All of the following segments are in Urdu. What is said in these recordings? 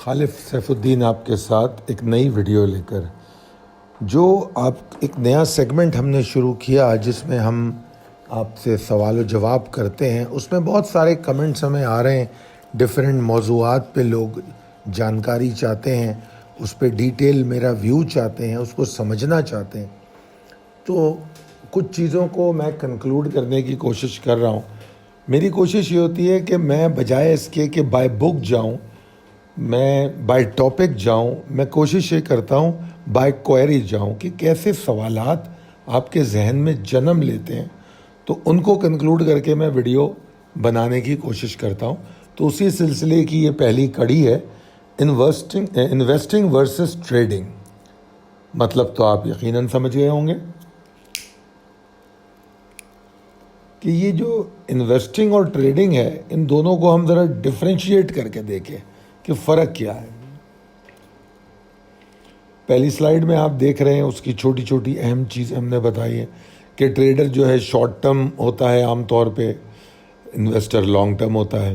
خالف سیف الدین آپ کے ساتھ ایک نئی ویڈیو لے کر جو آپ ایک نیا سیگمنٹ ہم نے شروع کیا جس میں ہم آپ سے سوال و جواب کرتے ہیں. اس میں بہت سارے کمنٹس ہمیں آ رہے ہیں, ڈیفرنٹ موضوعات پہ لوگ جانکاری چاہتے ہیں, اس پہ ڈیٹیل میرا ویو چاہتے ہیں, اس کو سمجھنا چاہتے ہیں. تو کچھ چیزوں کو میں کنکلوڈ کرنے کی کوشش کر رہا ہوں. میری کوشش یہ ہوتی ہے کہ میں بجائے اس کے کہ بائی بک جاؤں, میں بائی ٹاپک جاؤں, میں کوشش یہ کرتا ہوں بائی کوئری جاؤں کہ کیسے سوالات آپ کے ذہن میں جنم لیتے ہیں, تو ان کو کنکلوڈ کر کے میں ویڈیو بنانے کی کوشش کرتا ہوں. تو اسی سلسلے کی یہ پہلی کڑی ہے, انویسٹنگ ورسز ٹریڈنگ. مطلب تو آپ یقیناً سمجھ گئے ہوں گے کہ یہ جو انویسٹنگ اور ٹریڈنگ ہے, ان دونوں کو ہم ذرا ڈفرینشیٹ کر کے دیکھیں کہ فرق کیا ہے. پہلی سلائیڈ میں آپ دیکھ رہے ہیں, اس کی چھوٹی چھوٹی اہم چیزیں ہم نے بتائی ہیں کہ ٹریڈر جو ہے شارٹ ٹرم ہوتا ہے عام طور پہ, انویسٹر لانگ ٹرم ہوتا ہے.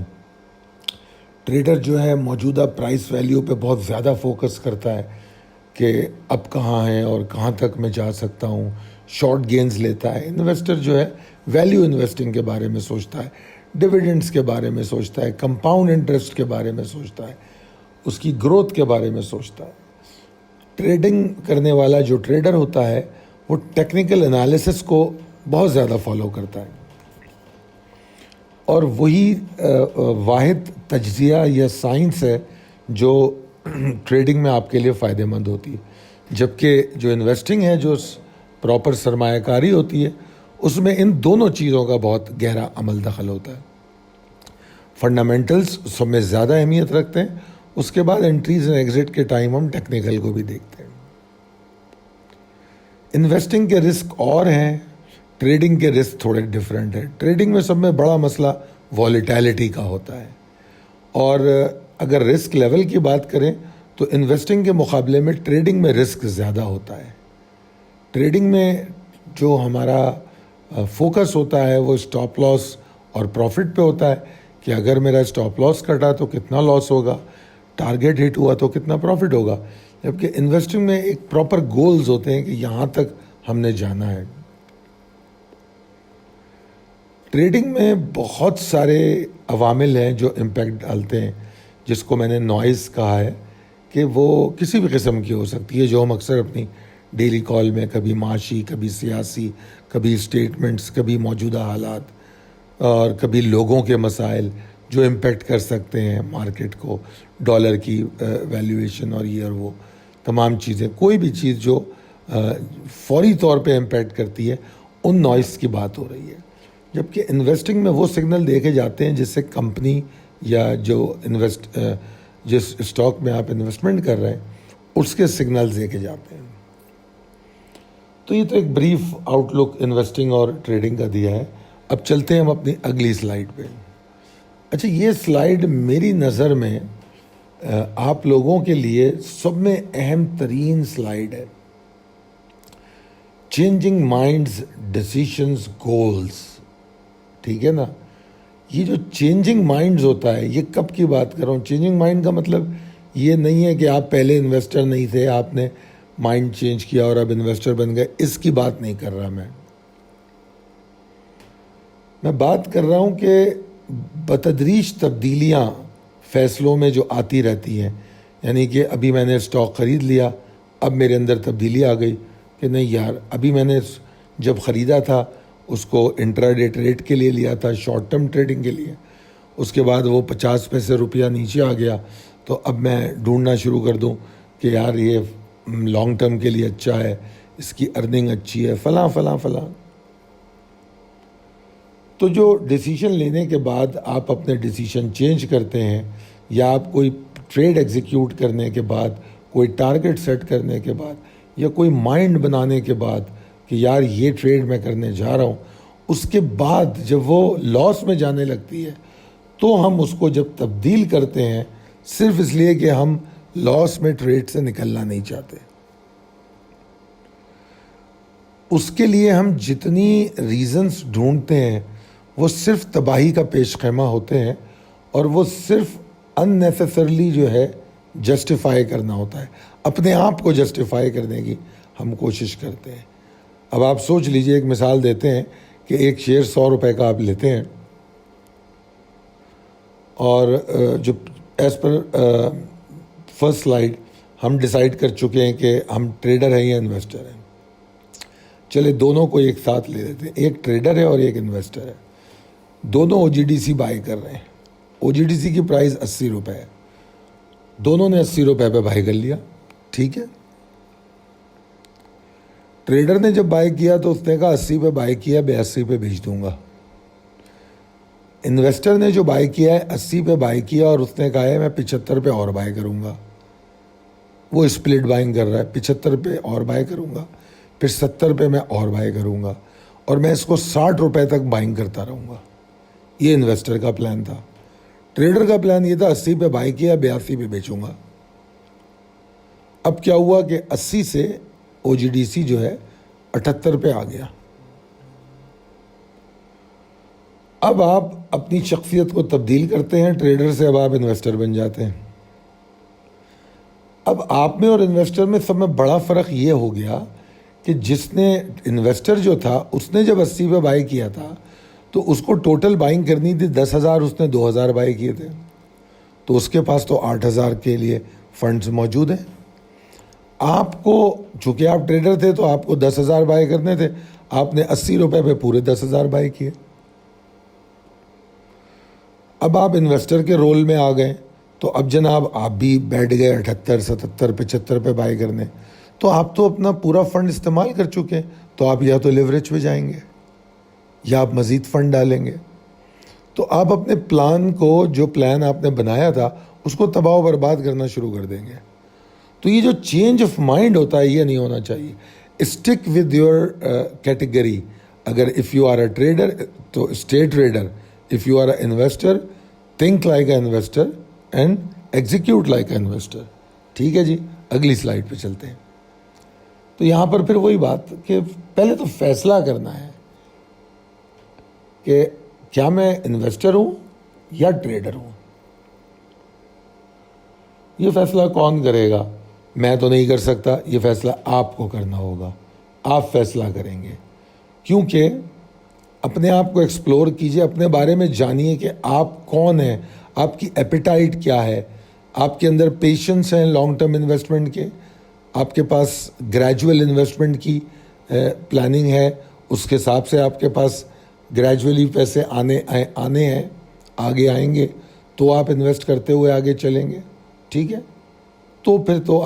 ٹریڈر جو ہے موجودہ پرائس ویلیو پہ بہت زیادہ فوکس کرتا ہے کہ اب کہاں ہے اور کہاں تک میں جا سکتا ہوں, شارٹ گینز لیتا ہے. انویسٹر جو ہے ویلیو انویسٹنگ کے بارے میں سوچتا ہے, ڈیویڈنڈس کے بارے میں سوچتا ہے, کمپاؤنڈ انٹرسٹ کے بارے میں سوچتا ہے, اس کی گروتھ کے بارے میں سوچتا ہے. ٹریڈنگ کرنے والا جو ٹریڈر ہوتا ہے وہ ٹیکنیکل انالیسس کو بہت زیادہ فالو کرتا ہے, اور وہی واحد تجزیہ یا سائنس ہے جو ٹریڈنگ میں آپ کے لیے فائدہ مند ہوتی ہے. جبکہ جو انویسٹنگ ہے, جو پراپر سرمایہ کاری ہوتی ہے, اس میں ان دونوں چیزوں کا بہت گہرا عمل دخل ہوتا ہے. فنڈامنٹلز سب میں زیادہ اہمیت رکھتے ہیں, اس کے بعد انٹریز اینڈ ایگزٹ کے ٹائم ہم ٹیکنیکل کو بھی دیکھتے ہیں. انویسٹنگ کے رسک اور ہیں, ٹریڈنگ کے رسک تھوڑے ڈفرینٹ ہیں. ٹریڈنگ میں سب میں بڑا مسئلہ والیٹیلٹی کا ہوتا ہے, اور اگر رسک لیول کی بات کریں تو انویسٹنگ کے مقابلے میں ٹریڈنگ میں رسک زیادہ ہوتا ہے. ٹریڈنگ میں جو ہمارا فوکس ہوتا ہے وہ اسٹاپ لاس اور پروفٹ پہ ہوتا ہے کہ اگر میرا اسٹاپ لاس کٹا تو کتنا لاس ہوگا, ٹارگیٹ ہٹ ہوا تو کتنا پروفٹ ہوگا. جبکہ انویسٹنگ میں ایک پراپر گولز ہوتے ہیں کہ یہاں تک ہم نے جانا ہے. ٹریڈنگ میں بہت سارے عوامل ہیں جو امپیکٹ ڈالتے ہیں, جس کو میں نے نوائز کہا ہے کہ وہ کسی بھی قسم کی ہو سکتی ہے, جو ہم اکثر اپنی ڈیلی کال میں کبھی معاشی, کبھی سیاسی, کبھی اسٹیٹمنٹس, کبھی موجودہ حالات, اور کبھی لوگوں کے مسائل جو امپیکٹ کر سکتے ہیں مارکیٹ کو, ڈالر کی ویلیویشن اور یہ اور وہ تمام چیزیں, کوئی بھی چیز جو فوری طور پہ امپیکٹ کرتی ہے, ان نوائز کی بات ہو رہی ہے. جبکہ انویسٹنگ میں وہ سگنل دیکھے جاتے ہیں جس سے کمپنی یا جو جس اسٹاک میں آپ انویسٹمنٹ کر رہے ہیں اس کے سگنلز دیکھے جاتے ہیں. تو یہ تو ایک بریف آؤٹ لک انویسٹنگ اور ٹریڈنگ کا دیا ہے. اب چلتے ہیں ہم اپنی اگلی سلائیڈ پہ. اچھا, یہ سلائیڈ میری نظر میں آپ لوگوں کے لیے سب میں اہم ترین سلائیڈ ہے. Changing minds, decisions, goals. ٹھیک ہے نا, یہ جو چینجنگ مائنڈز ہوتا ہے, یہ کب کی بات کر رہا ہوں. چینجنگ مائنڈ کا مطلب یہ نہیں ہے کہ آپ پہلے انویسٹر نہیں تھے, آپ نے مائنڈ چینج کیا اور اب انویسٹر بن گئے, اس کی بات نہیں کر رہا میں بات کر رہا ہوں کہ بتدریج تبدیلیاں فیصلوں میں جو آتی رہتی ہیں. یعنی کہ ابھی میں نے اسٹاک خرید لیا, اب میرے اندر تبدیلی آ گئی کہ نہیں یار, ابھی میں نے جب خریدا تھا اس کو انٹرا ڈے ٹریڈ کے لیے لیا تھا, شارٹ ٹرم ٹریڈنگ کے لیے, اس کے بعد وہ 50 پیسے روپیہ نیچے آ گیا, تو اب میں ڈھونڈنا شروع کر دوں کہ یار یہ لانگ ٹرم کے لیے اچھا ہے, اس کی ارننگ اچھی ہے, فلاں فلاں فلاں. تو جو ڈیسیشن لینے کے بعد آپ اپنے ڈیسیشن چینج کرتے ہیں, یا آپ کوئی ٹریڈ ایگزیکیوٹ کرنے کے بعد, کوئی ٹارگٹ سیٹ کرنے کے بعد, یا کوئی مائنڈ بنانے کے بعد کہ یار یہ ٹریڈ میں کرنے جا رہا ہوں, اس کے بعد جب وہ لاس میں جانے لگتی ہے تو ہم اس کو جب تبدیل کرتے ہیں صرف اس لیے کہ ہم لاس میں ٹریڈ سے نکلنا نہیں چاہتے. اس کے لیے ہم جتنی ریزنز ڈھونڈتے ہیں وہ صرف تباہی کا پیش خیمہ ہوتے ہیں, اور وہ صرف ان نیسیسرلی جو ہے جسٹیفائی کرنا ہوتا ہے، اپنے آپ کو جسٹیفائی کرنے کی ہم کوشش کرتے ہیں۔ اب آپ سوچ لیجئے، ایک مثال دیتے ہیں کہ ایک شیئر 100 روپے کا آپ لیتے ہیں، اور جو ایز پر فرسٹ سلائیڈ ہم ڈیسائیڈ کر چکے ہیں کہ ہم ٹریڈر ہیں یا انویسٹر ہیں۔ چلے دونوں کو ایک ساتھ لے لیتے ہیں، ایک ٹریڈر ہے اور ایک انویسٹر ہے، دونوں او جی ڈی سی بائی کر رہے ہیں۔ او جی ڈی سی کی پرائز 80 روپے ہے، دونوں نے 80 روپے پہ بائی کر لیا، ٹھیک ہے۔ ٹریڈر نے جب بائی کیا تو اس نے کہا 80 پہ بائی کیا، 82 پہ بیچ دوں گا۔ انویسٹر نے جو بائی کیا ہے 80 پہ بائی کیا اور اس نے کہا ہے میں 75 پہ اور بائی کروں گا۔ وہ اسپلٹ بائنگ کر رہا ہے، 75 پہ اور بائی کروں گا، پھر 70 پہ میں اور بائی کروں گا، اور میں اس کو 60 روپے تک بائنگ کرتا رہوں گا۔ یہ انویسٹر کا پلان تھا۔ ٹریڈر کا پلان یہ تھا 80 پہ بائی کیا، 82 پہ بیچوں گا۔ اب کیا ہوا کہ 80 سے او جی ڈی سی جو ہے 78 پہ آ گیا۔ اب آپ اپنی شخصیت کو تبدیل کرتے ہیں، ٹریڈر سے اب آپ انویسٹر بن جاتے ہیں۔ اب آپ میں اور انویسٹر میں سب میں بڑا فرق یہ ہو گیا کہ جس نے انویسٹر جو تھا اس نے جب 80 پہ بائی کیا تھا تو اس کو ٹوٹل بائنگ کرنی تھی 10,000، اس نے 2,000 بائی کیے تھے، تو اس کے پاس تو 8,000 کے لیے فنڈز موجود ہیں۔ آپ کو چونکہ آپ ٹریڈر تھے تو آپ کو 10,000 بائی کرنے تھے، آپ نے 80 روپے پہ پورے 10,000 بائی کیے۔ اب آپ انویسٹر کے رول میں آ گئے تو اب جناب آپ بھی بیٹھ گئے 78، 77، 75 پہ بائی کرنے، تو آپ تو اپنا پورا فنڈ استعمال کر چکے، تو آپ یا تو لیوریج پہ جائیں گے یا آپ مزید فنڈ ڈالیں گے، تو آپ اپنے پلان کو، جو پلان آپ نے بنایا تھا اس کو تباہ و برباد کرنا شروع کر دیں گے۔ تو یہ جو چینج آف مائنڈ ہوتا ہے یہ نہیں ہونا چاہیے۔ Stick with your category. اگر if you are a trader تو stay trader, if you are a investor think like a investor and execute like a investor. ٹھیک ہے جی، اگلی سلائیڈ پہ چلتے ہیں۔ تو یہاں پر پھر وہی بات کہ پہلے تو فیصلہ کرنا ہے کہ کیا میں انویسٹر ہوں یا ٹریڈر ہوں۔ یہ فیصلہ کون کرے گا؟ میں تو نہیں کر سکتا، یہ فیصلہ آپ کو کرنا ہوگا، آپ فیصلہ کریں گے۔ کیونکہ اپنے آپ کو ایکسپلور کیجئے، اپنے بارے میں جانیے کہ آپ کون ہیں، آپ کی ایپیٹائٹ کیا ہے، آپ کے اندر پیشنس ہیں لانگ ٹرم انویسٹمنٹ کے، آپ کے پاس گریجول انویسٹمنٹ کی پلاننگ ہے، اس کے حساب سے آپ کے پاس گریجولی پیسے آنے ہیں، آگے آئیں گے تو آپ انویسٹ کرتے ہوئے آگے چلیں گے۔ ٹھیک ہے، تو پھر تو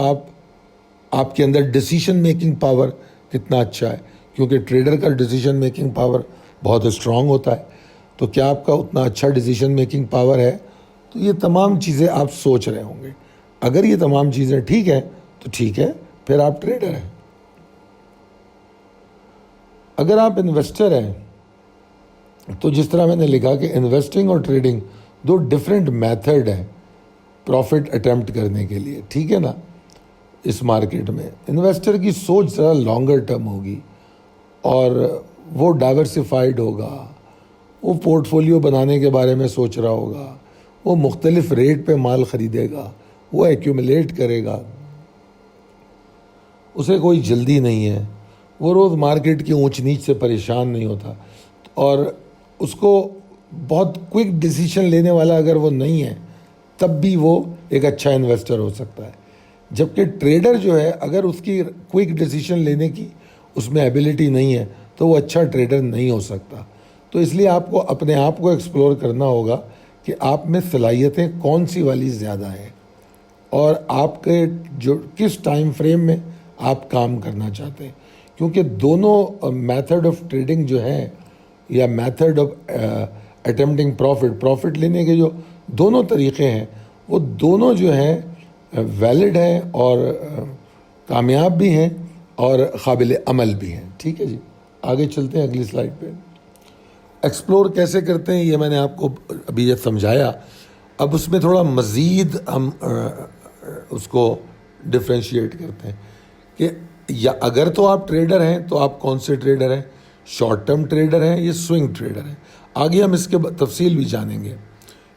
آپ کے اندر ڈیسیشن میکنگ پاور کتنا اچھا ہے، کیونکہ ٹریڈر کا ڈیسیشن میکنگ پاور بہت اسٹرانگ ہوتا ہے۔ تو کیا آپ کا اتنا اچھا ڈیسیشن میکنگ پاور ہے؟ تو یہ تمام چیزیں آپ سوچ رہے ہوں گے۔ اگر یہ تمام چیزیں ٹھیک ہیں تو ٹھیک ہے، پھر آپ ٹریڈر ہیں۔ اگر آپ انویسٹر ہیں تو جس طرح میں نے لکھا کہ انویسٹنگ اور ٹریڈنگ دو ڈفرینٹ میتھڈ ہیں پروفٹ اٹیمپٹ کرنے کے لیے، ٹھیک ہے نا۔ اس مارکیٹ میں انویسٹر کی سوچ ذرا لانگر ٹرم ہوگی اور وہ ڈائیورسفائڈ ہوگا، وہ پورٹ فولیو بنانے کے بارے میں سوچ رہا ہوگا، وہ مختلف ریٹ پہ مال خریدے گا، وہ ایکیومولیٹ کرے گا، اسے کوئی جلدی نہیں ہے، وہ روز مارکیٹ کی اونچ نیچ سے پریشان نہیں ہوتا، اور اس کو بہت کوئک ڈیسیشن لینے والا اگر وہ نہیں ہے تب بھی وہ ایک اچھا انویسٹر ہو سکتا ہے۔ جبکہ ٹریڈر جو ہے اگر اس کی کوئک ڈیسیشن لینے کی اس میں ایبلٹی نہیں ہے تو وہ اچھا ٹریڈر نہیں ہو سکتا۔ تو اس لیے آپ کو اپنے آپ کو ایکسپلور کرنا ہوگا کہ آپ میں صلاحیتیں کون سی والی زیادہ ہیں اور آپ کے جو کس ٹائم فریم میں آپ کام کرنا چاہتے ہیں، کیونکہ دونوں میتھڈ آف ٹریڈنگ جو ہیں یا میتھڈ آف اٹیمپٹنگ پروفٹ لینے کے جو دونوں طریقے ہیں وہ دونوں جو ہیں ویلڈ ہیں اور کامیاب بھی ہیں اور قابل عمل بھی ہیں۔ ٹھیک ہے جی، آگے چلتے ہیں اگلی سلائیڈ پہ۔ ایکسپلور کیسے کرتے ہیں یہ میں نے آپ کو ابھی یہ سمجھایا، اب اس میں تھوڑا مزید ہم اس کو ڈفرینشیٹ کرتے ہیں کہ یا اگر تو آپ ٹریڈر ہیں تو آپ کون سے ٹریڈر ہیں، شارٹ ٹرم ٹریڈر ہیں یا سوئنگ ٹریڈر ہیں، آگے ہم اس کے تفصیل بھی جانیں گے۔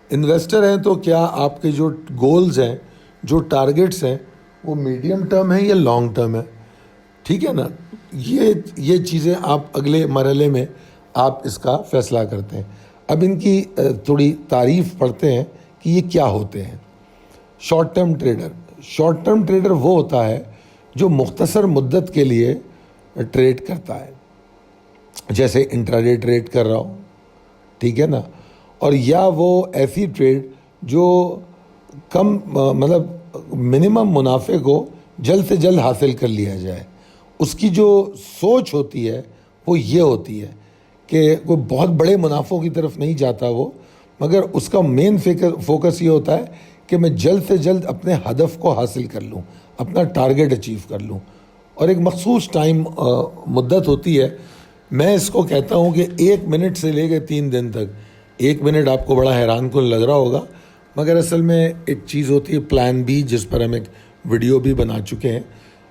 انویسٹر ہیں تو کیا آپ کے جو گولز ہیں جو ٹارگیٹس ہیں وہ میڈیم ٹرم ہے یا لانگ ٹرم ہے. ٹھیک ہے نا. یہ چیزیں آپ اگلے مرحلے میں آپ اس کا فیصلہ کرتے ہیں. اب ان کی تھوڑی تعریف پڑھتے ہیں کہ یہ کیا ہوتے ہیں. Short term trader. Short term trader وہ ہوتا ہے جو مختصر مدت کے لیے ٹریڈ کرتا ہے, جیسے انٹراڈے ٹریڈ کر رہا ہوں, ٹھیک ہے نا, اور یا وہ ایسی ٹریڈ جو کم مطلب منیمم منافع کو جلد سے جلد حاصل کر لیا جائے. اس کی جو سوچ ہوتی ہے وہ یہ ہوتی ہے کہ کوئی بہت بڑے منافعوں کی طرف نہیں جاتا وہ, مگر اس کا مین فوکس یہ ہوتا ہے کہ میں جلد سے جلد اپنے ہدف کو حاصل کر لوں, اپنا ٹارگیٹ اچیو کر لوں. اور ایک مخصوص ٹائم مدت ہوتی ہے. میں اس کو کہتا ہوں کہ 1 منٹ سے لے کے 3 دن تک. 1 منٹ آپ کو بڑا حیران کن لگ رہا ہوگا, مگر اصل میں ایک چیز ہوتی ہے پلان بی, جس پر ہم ایک ویڈیو بھی بنا چکے ہیں.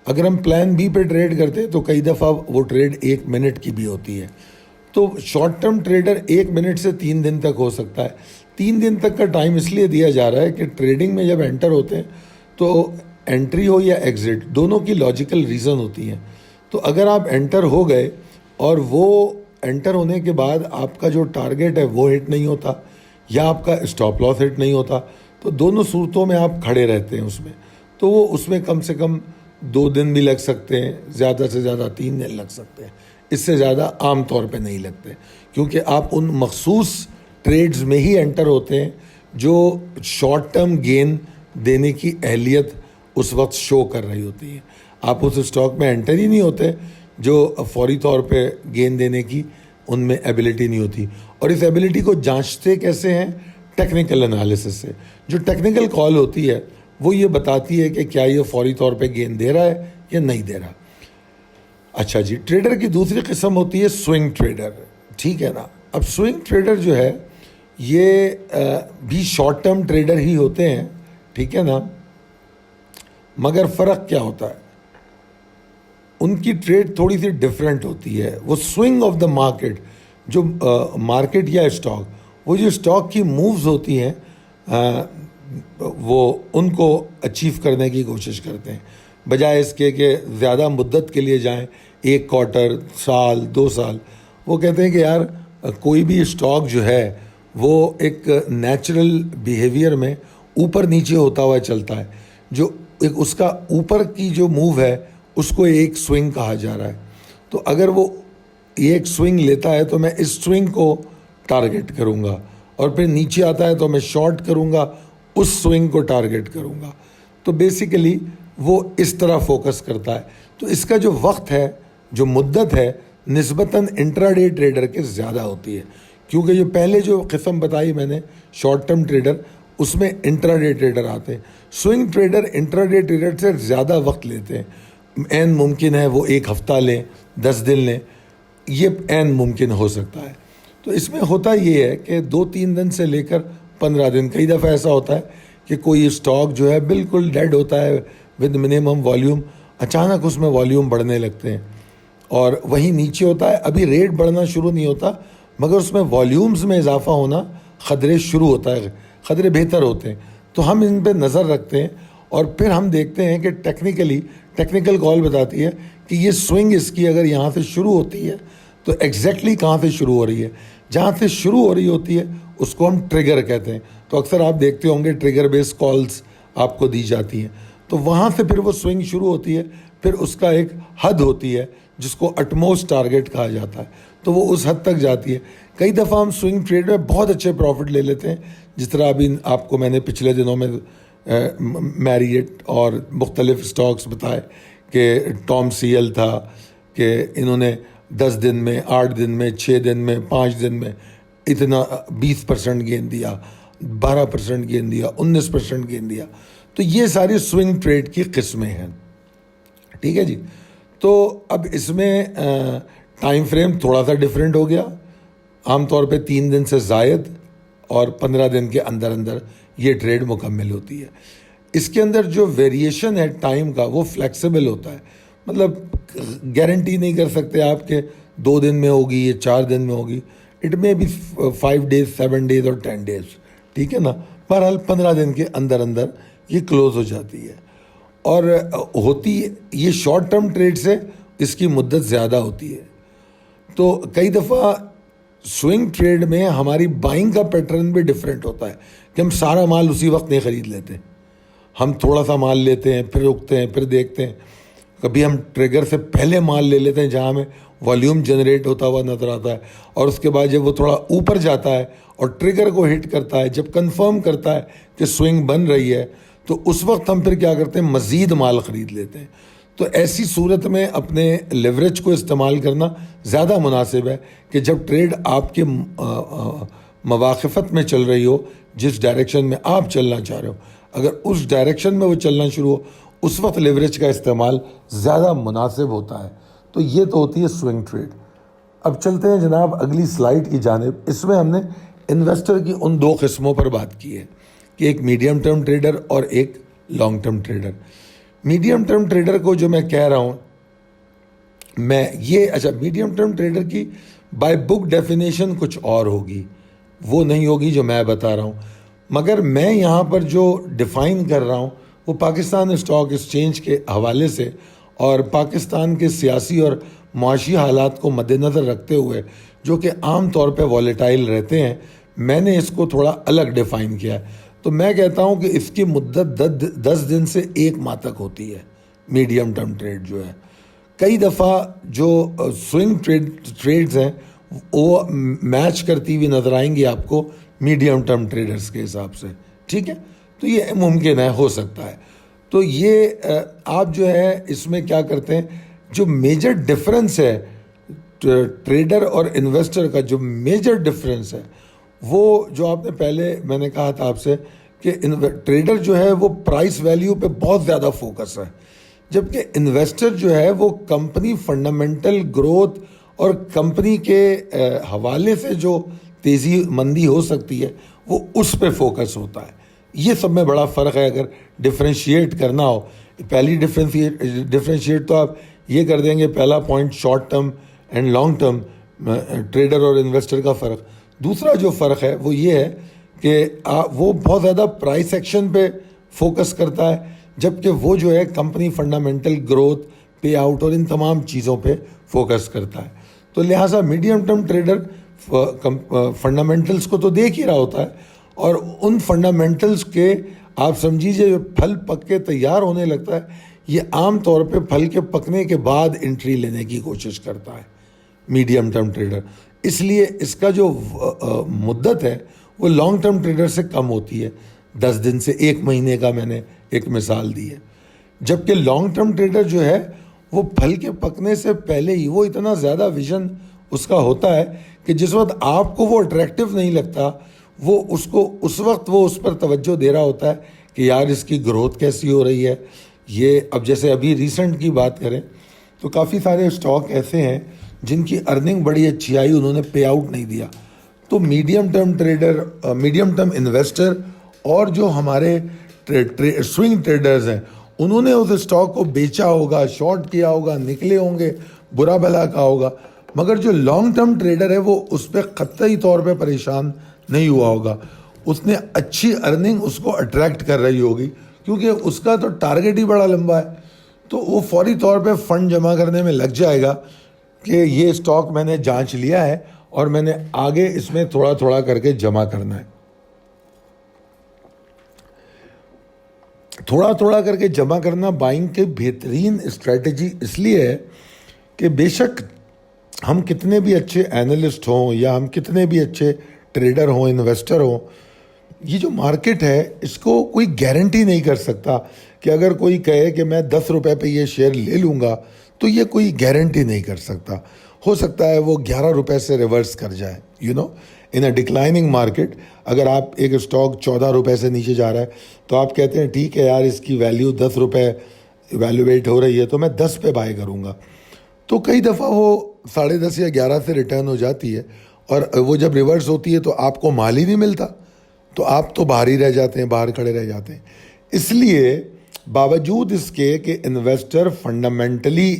اگر ہم پلان بی پہ ٹریڈ کرتے ہیں تو کئی دفعہ وہ ٹریڈ 1 منٹ کی بھی ہوتی ہے. تو شارٹ ٹرم ٹریڈر 1 منٹ سے 3 دن تک ہو سکتا ہے. 3 دن تک کا ٹائم اس لیے دیا جا رہا ہے کہ ٹریڈنگ میں جب انٹر ہوتے ہیں تو انٹری ہو یا ایگزٹ دونوں کی لاجیکل ریزن ہوتی ہیں. تو اگر آپ انٹر ہو گئے اور وہ انٹر ہونے کے بعد آپ کا جو ٹارگیٹ ہے وہ ہٹ نہیں ہوتا یا آپ کا اسٹاپ لاس ہٹ نہیں ہوتا, تو دونوں صورتوں میں آپ کھڑے رہتے ہیں اس میں. تو وہ اس میں کم سے کم 2 دن بھی لگ سکتے ہیں, زیادہ سے زیادہ 3 دن لگ سکتے ہیں. اس سے زیادہ عام طور پہ نہیں لگتے, کیونکہ آپ ان مخصوص ٹریڈز میں ہی انٹر ہوتے ہیں جو شارٹ ٹرم گین دینے کی اہلیت اس وقت شو کر رہی ہوتی ہے. آپ اس اسٹاک میں انٹر ہی نہیں ہوتے جو فوری طور پہ گین دینے کی ان میں ایبلٹی نہیں ہوتی. اور اس ایبلٹی کو جانچتے کیسے ہیں؟ ٹیکنیکل انالیسس سے. جو ٹیکنیکل کال ہوتی ہے وہ یہ بتاتی ہے کہ کیا یہ فوری طور پہ گین دے رہا ہے یا نہیں دے رہا. اچھا جی, ٹریڈر کی دوسری قسم ہوتی ہے سوئنگ ٹریڈر. ٹھیک ہے نا. اب سوئنگ ٹریڈر جو ہے یہ بھی شارٹ ٹرم ٹریڈر ہی ہوتے ہیں, ٹھیک ہے نا, مگر فرق کیا ہوتا ہے؟ ان کی ٹریڈ تھوڑی سی ڈفرینٹ ہوتی ہے. وہ سوئنگ آف دا مارکیٹ, جو مارکیٹ یا اسٹاک, وہ جو اسٹاک کی مووز ہوتی ہیں وہ ان کو اچیو کرنے کی کوشش کرتے ہیں, بجائے اس کے کہ زیادہ مدت کے لیے جائیں, 1 کوارٹر, سال, 2 سال. وہ کہتے ہیں کہ یار کوئی بھی اسٹاک جو ہے وہ ایک نیچرل بیہیویئر میں اوپر نیچے ہوتا ہوا چلتا ہے. جو ایک اس کا اوپر کی جو موو ہے اس کو ایک سوئنگ کہا جا رہا ہے. تو اگر وہ ایک سوئنگ لیتا ہے تو میں اس سوئنگ کو ٹارگٹ کروں گا, اور پھر نیچے آتا ہے تو میں شارٹ کروں گا, اس سوئنگ کو ٹارگٹ کروں گا. تو بیسیکلی وہ اس طرح فوکس کرتا ہے. تو اس کا جو وقت ہے, جو مدت ہے, نسبتاً انٹراڈے ٹریڈر کے زیادہ ہوتی ہے, کیونکہ جو پہلے جو قسم بتائی میں نے شارٹ ٹرم ٹریڈر, اس میں انٹراڈے ٹریڈر آتے ہیں. سوئنگ ٹریڈر انٹراڈے ٹریڈر سے زیادہ وقت لیتے ہیں. عین ممکن ہے وہ 1 ہفتہ لیں, 10 دن لیں, یہ عین ممکن ہو سکتا ہے. تو اس میں ہوتا یہ ہے کہ 2-3 دن سے لے کر 15 دن, کئی دفعہ ایسا ہوتا ہے کہ کوئی اسٹاک جو ہے بالکل ڈیڈ ہوتا ہے ود منیمم والیوم, اچانک اس میں والیوم بڑھنے لگتے ہیں, اور وہیں نیچے ہوتا ہے, ابھی ریٹ بڑھنا شروع نہیں ہوتا مگر اس میں والیومز میں اضافہ ہونا خطرے شروع ہوتا ہے, خطرے بہتر ہوتے ہیں. تو ہم ان پہ نظر رکھتے ہیں اور پھر ہم دیکھتے ہیں کہ ٹیکنیکل کال بتاتی ہے کہ یہ سوئنگ اس کی اگر یہاں سے شروع ہوتی ہے تو ایگزیکٹلی کہاں سے شروع ہو رہی ہے. جہاں سے شروع ہو رہی ہوتی ہے اس کو ہم ٹریگر کہتے ہیں. تو اکثر آپ دیکھتے ہوں گے ٹریگر بیس کالز آپ کو دی جاتی ہیں, تو وہاں سے پھر وہ سوئنگ شروع ہوتی ہے. پھر اس کا ایک حد ہوتی ہے جس کو اٹموسٹ ٹارگیٹ کہا جاتا ہے, تو وہ اس حد تک جاتی ہے. کئی دفعہ ہم سوئنگ ٹریڈ میں بہت اچھے پروفٹ لے لیتے ہیں, جس طرح ابھی آپ کو میں نے پچھلے دنوں میں میریٹ اور مختلف اسٹاکس بتائے کہ ٹام سیل تھا کہ انہوں نے 10 دن میں, 8 دن میں, 6 دن میں, 5 دن میں اتنا 20% گین دیا, 12% گین دیا, 19% گین دیا. تو یہ ساری سوئنگ ٹریڈ کی قسمیں ہیں. ٹھیک ہے جی. تو اب اس میں ٹائم فریم تھوڑا سا ڈفرینٹ ہو گیا, عام طور پہ 3 دن سے زائد اور 15 دن کے اندر اندر یہ ٹریڈ مکمل ہوتی ہے. اس کے اندر جو ویریشن ہے ٹائم کا وہ فلیکسیبل ہوتا ہے, مطلب گارنٹی نہیں کر سکتے آپ کہ 2 دن میں ہوگی یا 4 دن میں ہوگی. اٹ میں بھی 5 days, 7 days اور 10 days. ٹھیک ہے نا. بہرحال 15 دن کے اندر اندر یہ کلوز ہو جاتی ہے. اور ہوتی یہ شارٹ ٹرم ٹریڈ سے اس کی مدت زیادہ ہوتی ہے. تو کئی دفعہ سوئنگ ٹریڈ میں ہماری بائنگ کا پیٹرن بھی ڈفرینٹ ہوتا ہے کہ ہم سارا مال اسی وقت نہیں خرید لیتے. ہم تھوڑا سا مال لیتے ہیں، پھر رکتے ہیں، پھر دیکھتے ہیں. کبھی ہم ٹریگر سے پہلے مال لے لیتے ہیں جہاں ہمیں والیوم جنریٹ ہوتا ہوا نظر آتا ہے، اور اس کے بعد جب وہ تھوڑا اوپر جاتا ہے اور ٹریگر کو ہٹ کرتا ہے، جب کنفرم کرتا ہے کہ سوئنگ بن رہی ہے، تو اس وقت ہم پھر کیا کرتے ہیں، مزید مال خرید لیتے ہیں. تو ایسی صورت میں اپنے لیوریج کو استعمال کرنا زیادہ مناسب ہے کہ جب ٹریڈ آپ کے مواقفت میں چل رہی ہو، جس ڈائریکشن میں آپ چلنا چاہ رہے ہو، اگر اس ڈائریکشن میں وہ چلنا شروع ہو، اس وقت لیوریج کا استعمال زیادہ مناسب ہوتا ہے. تو یہ تو ہوتی ہے سوئنگ ٹریڈ. اب چلتے ہیں جناب اگلی سلائیڈ کی جانب. اس میں ہم نے انویسٹر کی ان دو قسموں پر بات کی ہے کہ ایک میڈیم ٹرم ٹریڈر اور ایک long term trader. Medium term trader کو جو میں کہہ رہا ہوں، میڈیم ٹرم ٹریڈر کی بائی بک ڈیفینیشن کچھ اور ہوگی، وہ نہیں ہوگی جو میں بتا رہا ہوں. مگر میں یہاں پر جو ڈیفائن کر رہا ہوں وہ پاکستان اسٹاک ایکسچینج کے حوالے سے اور پاکستان کے سیاسی اور معاشی حالات کو مد نظر رکھتے ہوئے، جو کہ عام طور پہ والیٹائل رہتے ہیں، میں نے اس کو تھوڑا الگ ڈیفائن کیا ہے. تو میں کہتا ہوں کہ اس کی مدت 10 دن سے 1 ماہ تک ہوتی ہے. میڈیم ٹرم ٹریڈ جو ہے، کئی دفعہ جو سوئنگ ٹریڈز ہیں وہ میچ کرتی ہوئی نظر آئیں گی آپ کو میڈیم ٹرم ٹریڈرز کے حساب سے. ٹھیک ہے، تو یہ ممکن ہے، ہو سکتا ہے. تو یہ آپ جو ہے اس میں کیا کرتے ہیں، جو میجر ڈفرینس ہے ٹریڈر اور انویسٹر کا، جو میجر ڈفرینس ہے وہ جو آپ نے پہلے میں نے کہا تھا آپ سے کہ ٹریڈر جو ہے وہ پرائس ویلیو پہ بہت زیادہ فوکس ہے، جبکہ انویسٹر جو ہے وہ کمپنی فنڈامنٹل گروتھ اور کمپنی کے حوالے سے جو تیزی مندی ہو سکتی ہے وہ اس پہ فوکس ہوتا ہے. یہ سب میں بڑا فرق ہے. اگر ڈفرینشیٹ کرنا ہو، پہلی ڈفرینشیٹ تو آپ یہ کر دیں گے، پہلا point short term and long term trader اور انویسٹر کا فرق. دوسرا جو فرق ہے وہ یہ ہے کہ وہ بہت زیادہ پرائس ایکشن پہ فوکس کرتا ہے، جبکہ وہ جو ہے company fundamental growth, pay out اور ان تمام چیزوں پہ فوکس کرتا ہے. تو لہٰذا میڈیم ٹرم ٹریڈر فنڈامنٹلز کو تو دیکھ ہی رہا ہوتا ہے، اور ان فنڈامنٹلز کے آپ سمجھیے جو پھل پک کے تیار ہونے لگتا ہے، یہ عام طور پہ پھل کے پکنے کے بعد انٹری لینے کی کوشش کرتا ہے میڈیم ٹرم ٹریڈر. اس لیے اس کا جو مدت ہے وہ لانگ ٹرم ٹریڈر سے کم ہوتی ہے، 10 دن سے 1 مہینے کا میں نے ایک مثال دی ہے. جبکہ لانگ ٹرم ٹریڈر جو ہے وہ پھل کے پکنے سے پہلے ہی وہ اتنا زیادہ ویژن اس کا ہوتا ہے کہ جس وقت آپ کو وہ اٹریکٹیو نہیں لگتا، وہ اس وقت وہ اس پر توجہ دے رہا ہوتا ہے کہ یار اس کی گروتھ کیسی ہو رہی ہے. یہ اب جیسے ابھی ریسنٹ کی بات کریں تو کافی سارے اسٹاک ایسے ہیں جن کی ارننگ بڑی اچھی آئی، انہوں نے پے آؤٹ نہیں دیا. تو medium term trader, medium term investor اور جو ہمارے سوئنگ ٹریڈرز ہیں، انہوں نے اس اسٹاک کو بیچا ہوگا، شارٹ کیا ہوگا، نکلے ہوں گے، برا بھلا کہا ہوگا، مگر جو لانگ ٹرم ٹریڈر ہے وہ اس پہ قطعی طور پہ پریشان نہیں ہوا ہوگا. اس نے اچھی ارننگ اس کو اٹریکٹ کر رہی ہوگی، کیونکہ اس کا تو ٹارگیٹ ہی بڑا لمبا ہے. تو وہ فوری طور پہ فنڈ جمع کرنے میں لگ جائے گا کہ یہ اسٹاک میں نے جانچ لیا ہے اور میں نے آگے اس میں تھوڑا تھوڑا کر کے جمع کرنا ہے. تھوڑا تھوڑا کر کے جمع کرنا بائنگ کے بہترین اسٹریٹجی اس لیے ہے کہ بے شک ہم کتنے بھی اچھے اینالسٹ ہوں یا ہم کتنے بھی اچھے ٹریڈر ہوں، انویسٹر ہوں، یہ جو مارکیٹ ہے اس کو کوئی گارنٹی نہیں کر سکتا کہ اگر کوئی کہے کہ میں 10 روپے پہ یہ شیئر لے لوں گا تو یہ کوئی گارنٹی نہیں کر سکتا. ہو سکتا ہے وہ 11 روپے سے ریورس کر جائے. ان اے ڈکلائننگ مارکیٹ اگر آپ ایک اسٹاک 14 روپے سے نیچے جا رہا ہے تو آپ کہتے ہیں ٹھیک ہے یار اس کی ویلیو 10 روپے ایویلویٹ ہو رہی ہے تو میں 10 پہ بائی کروں گا. تو کئی دفعہ وہ 10.5 یا 11 سے ریٹرن ہو جاتی ہے، اور وہ جب ریورس ہوتی ہے تو آپ کو مال ہی نہیں ملتا، تو آپ تو باہر ہی رہ جاتے ہیں، باہر کھڑے رہ جاتے ہیں. اس لیے باوجود اس کے کہ انویسٹر فنڈامنٹلی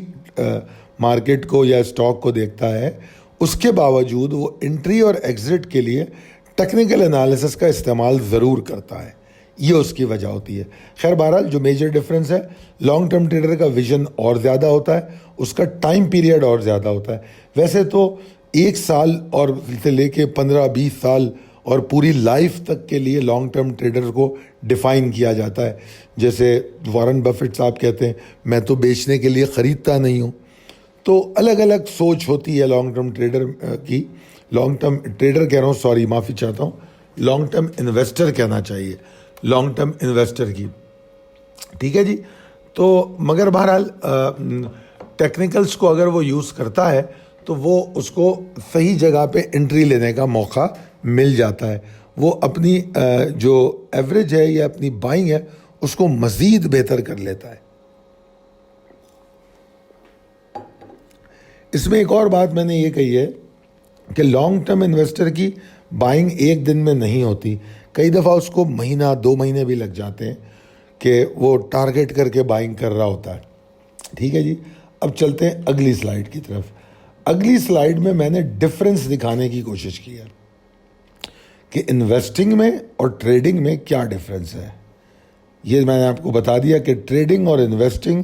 مارکیٹ کو یا اسٹاک کو دیکھتا ہے، اس کے باوجود وہ انٹری اور ایگزٹ کے لیے ٹیکنیکل انالیسس کا استعمال ضرور کرتا ہے. یہ اس کی وجہ ہوتی ہے. خیر بہرحال جو میجر ڈفرینس ہے, لانگ ٹرم ٹریڈر کا ویژن اور زیادہ ہوتا ہے, اس کا ٹائم پیریڈ اور زیادہ ہوتا ہے. ویسے تو 1 سال اور سے لے کے 15-20 سال اور پوری لائف تک کے لیے لانگ ٹرم ٹریڈر کو ڈیفائن کیا جاتا ہے. جیسے وارن بفٹ صاحب کہتے ہیں میں تو بیچنے کے لیے خریدتا نہیں ہوں. تو الگ الگ سوچ ہوتی ہے لانگ ٹرم ٹریڈر کی. لانگ ٹرم ٹریڈر کہہ رہا ہوں, سوری معافی چاہتا ہوں, لانگ ٹرم انویسٹر کہنا چاہیے, لانگ ٹرم انویسٹر کی. ٹھیک ہے جی. تو مگر بہرحال ٹیکنیکلز کو اگر وہ یوز کرتا ہے تو وہ اس کو صحیح جگہ پہ انٹری لینے کا موقع مل جاتا ہے. وہ اپنی جو ایوریج ہے یا اپنی بائنگ ہے اس کو مزید بہتر کر لیتا ہے. اس میں ایک اور بات میں نے یہ کہی ہے کہ لانگ ٹرم انویسٹر کی بائنگ ایک دن میں نہیں ہوتی. کئی دفعہ اس کو مہینہ 2 مہینے بھی لگ جاتے ہیں کہ وہ ٹارگٹ کر کے بائنگ کر رہا ہوتا ہے. ٹھیک ہے جی. اب چلتے ہیں اگلی سلائیڈ کی طرف. اگلی سلائیڈ میں میں نے ڈفرینس دکھانے کی کوشش کی ہے کہ انویسٹنگ میں اور ٹریڈنگ میں کیا ڈفرینس ہے. یہ میں نے آپ کو بتا دیا کہ ٹریڈنگ اور investing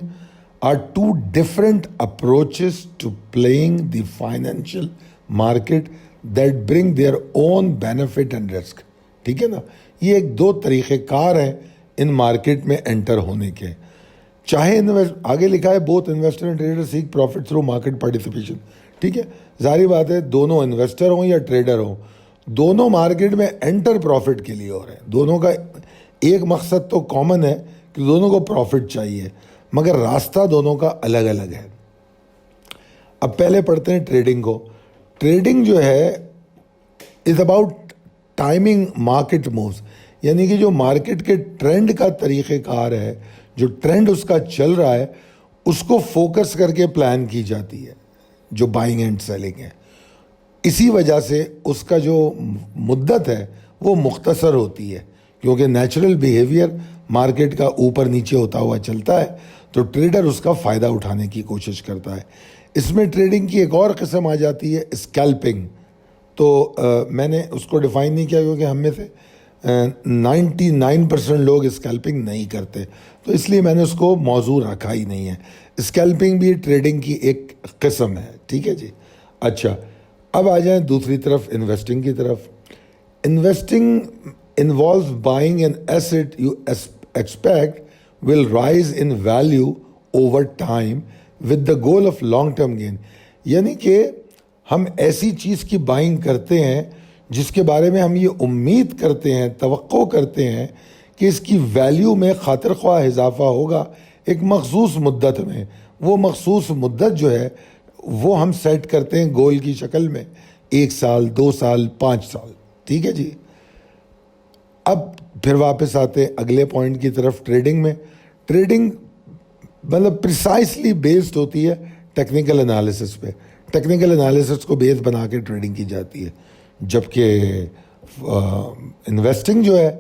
are 2 different approaches to playing the financial market that bring their own benefit and risk. ٹھیک ہے نا. یہ ایک 2 طریقہ کار ہیں ان مارکیٹ میں انٹر ہونے کے. چاہے آگے لکھا ہے both investor and trader seek profit through market participation. ٹھیک ہے. ظاہری بات ہے دونوں انویسٹر ہوں یا ٹریڈر ہوں, دونوں مارکیٹ میں انٹر پروفٹ کے لیے ہو رہے ہیں. دونوں کا ایک مقصد تو کامن ہے کہ دونوں کو پروفٹ چاہیے, مگر راستہ دونوں کا الگ الگ ہے. اب پہلے پڑھتے ہیں ٹریڈنگ کو. ٹریڈنگ جو ہے is about timing market moves, یعنی کہ جو مارکیٹ کے ٹرینڈ کا طریقہ کار ہے, جو ٹرینڈ اس کا چل رہا ہے اس کو فوکس کر کے پلان کی جاتی ہے جو بائنگ اینڈ سیلنگ ہے. اسی وجہ سے اس کا جو مدت ہے وہ مختصر ہوتی ہے, کیونکہ نیچرل بیہیویئر مارکیٹ کا اوپر نیچے ہوتا ہوا چلتا ہے, تو ٹریڈر اس کا فائدہ اٹھانے کی کوشش کرتا ہے. اس میں ٹریڈنگ کی ایک اور قسم آ جاتی ہے اسکیلپنگ. تو میں نے اس کو ڈیفائن نہیں کیا کیونکہ ہم میں سے 99% لوگ اسکیلپنگ نہیں کرتے, تو اس لیے میں نے اس کو موضوع رکھا ہی نہیں ہے. اسکیلپنگ بھی ٹریڈنگ کی ایک قسم ہے. ٹھیک ہے جی. اچھا, اب آ جائیں دوسری طرف, انویسٹنگ کی طرف. Investing involves buying an asset you expect will rise in value over time with the goal of long term gain. یعنی کہ ہم ایسی چیز کی بائنگ کرتے ہیں جس کے بارے میں ہم یہ امید کرتے ہیں, توقع کرتے ہیں کہ اس کی ویلیو میں خاطر خواہ اضافہ ہوگا ایک مخصوص مدت میں. وہ مخصوص مدت جو ہے وہ ہم سیٹ کرتے ہیں گول کی شکل میں, 1 سال 2 سال 5 سال. ٹھیک ہے جی. اب پھر واپس آتے اگلے پوائنٹ کی طرف. ٹریڈنگ میں ٹریڈنگ مطلب پریسائسلی بیسڈ ہوتی ہے ٹیکنیکل انالیسس پہ. ٹیکنیکل انالیسس کو بیس بنا کے ٹریڈنگ کی جاتی ہے, جبکہ انویسٹنگ جو ہے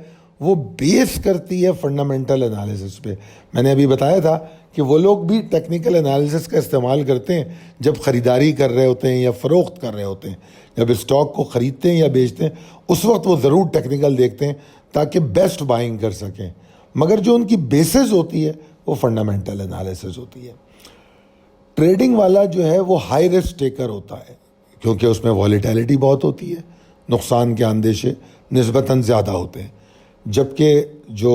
وہ بیس کرتی ہے فنڈامنٹل انالیسس پہ. میں نے ابھی بتایا تھا کہ وہ لوگ بھی ٹیکنیکل انالیسس کا استعمال کرتے ہیں جب خریداری کر رہے ہوتے ہیں یا فروخت کر رہے ہوتے ہیں. جب اسٹاک کو خریدتے ہیں یا بیچتے ہیں اس وقت وہ ضرور ٹیکنیکل دیکھتے ہیں تاکہ بیسٹ بائنگ کر سکیں, مگر جو ان کی بیسز ہوتی ہے وہ فنڈامنٹل انالیسس ہوتی ہے. ٹریڈنگ والا جو ہے وہ ہائی رسک ٹیکر ہوتا ہے کیونکہ اس میں والیٹیلٹی بہت ہوتی ہے, نقصان کے اندیشے نسبتاً زیادہ ہوتے ہیں, جبکہ جو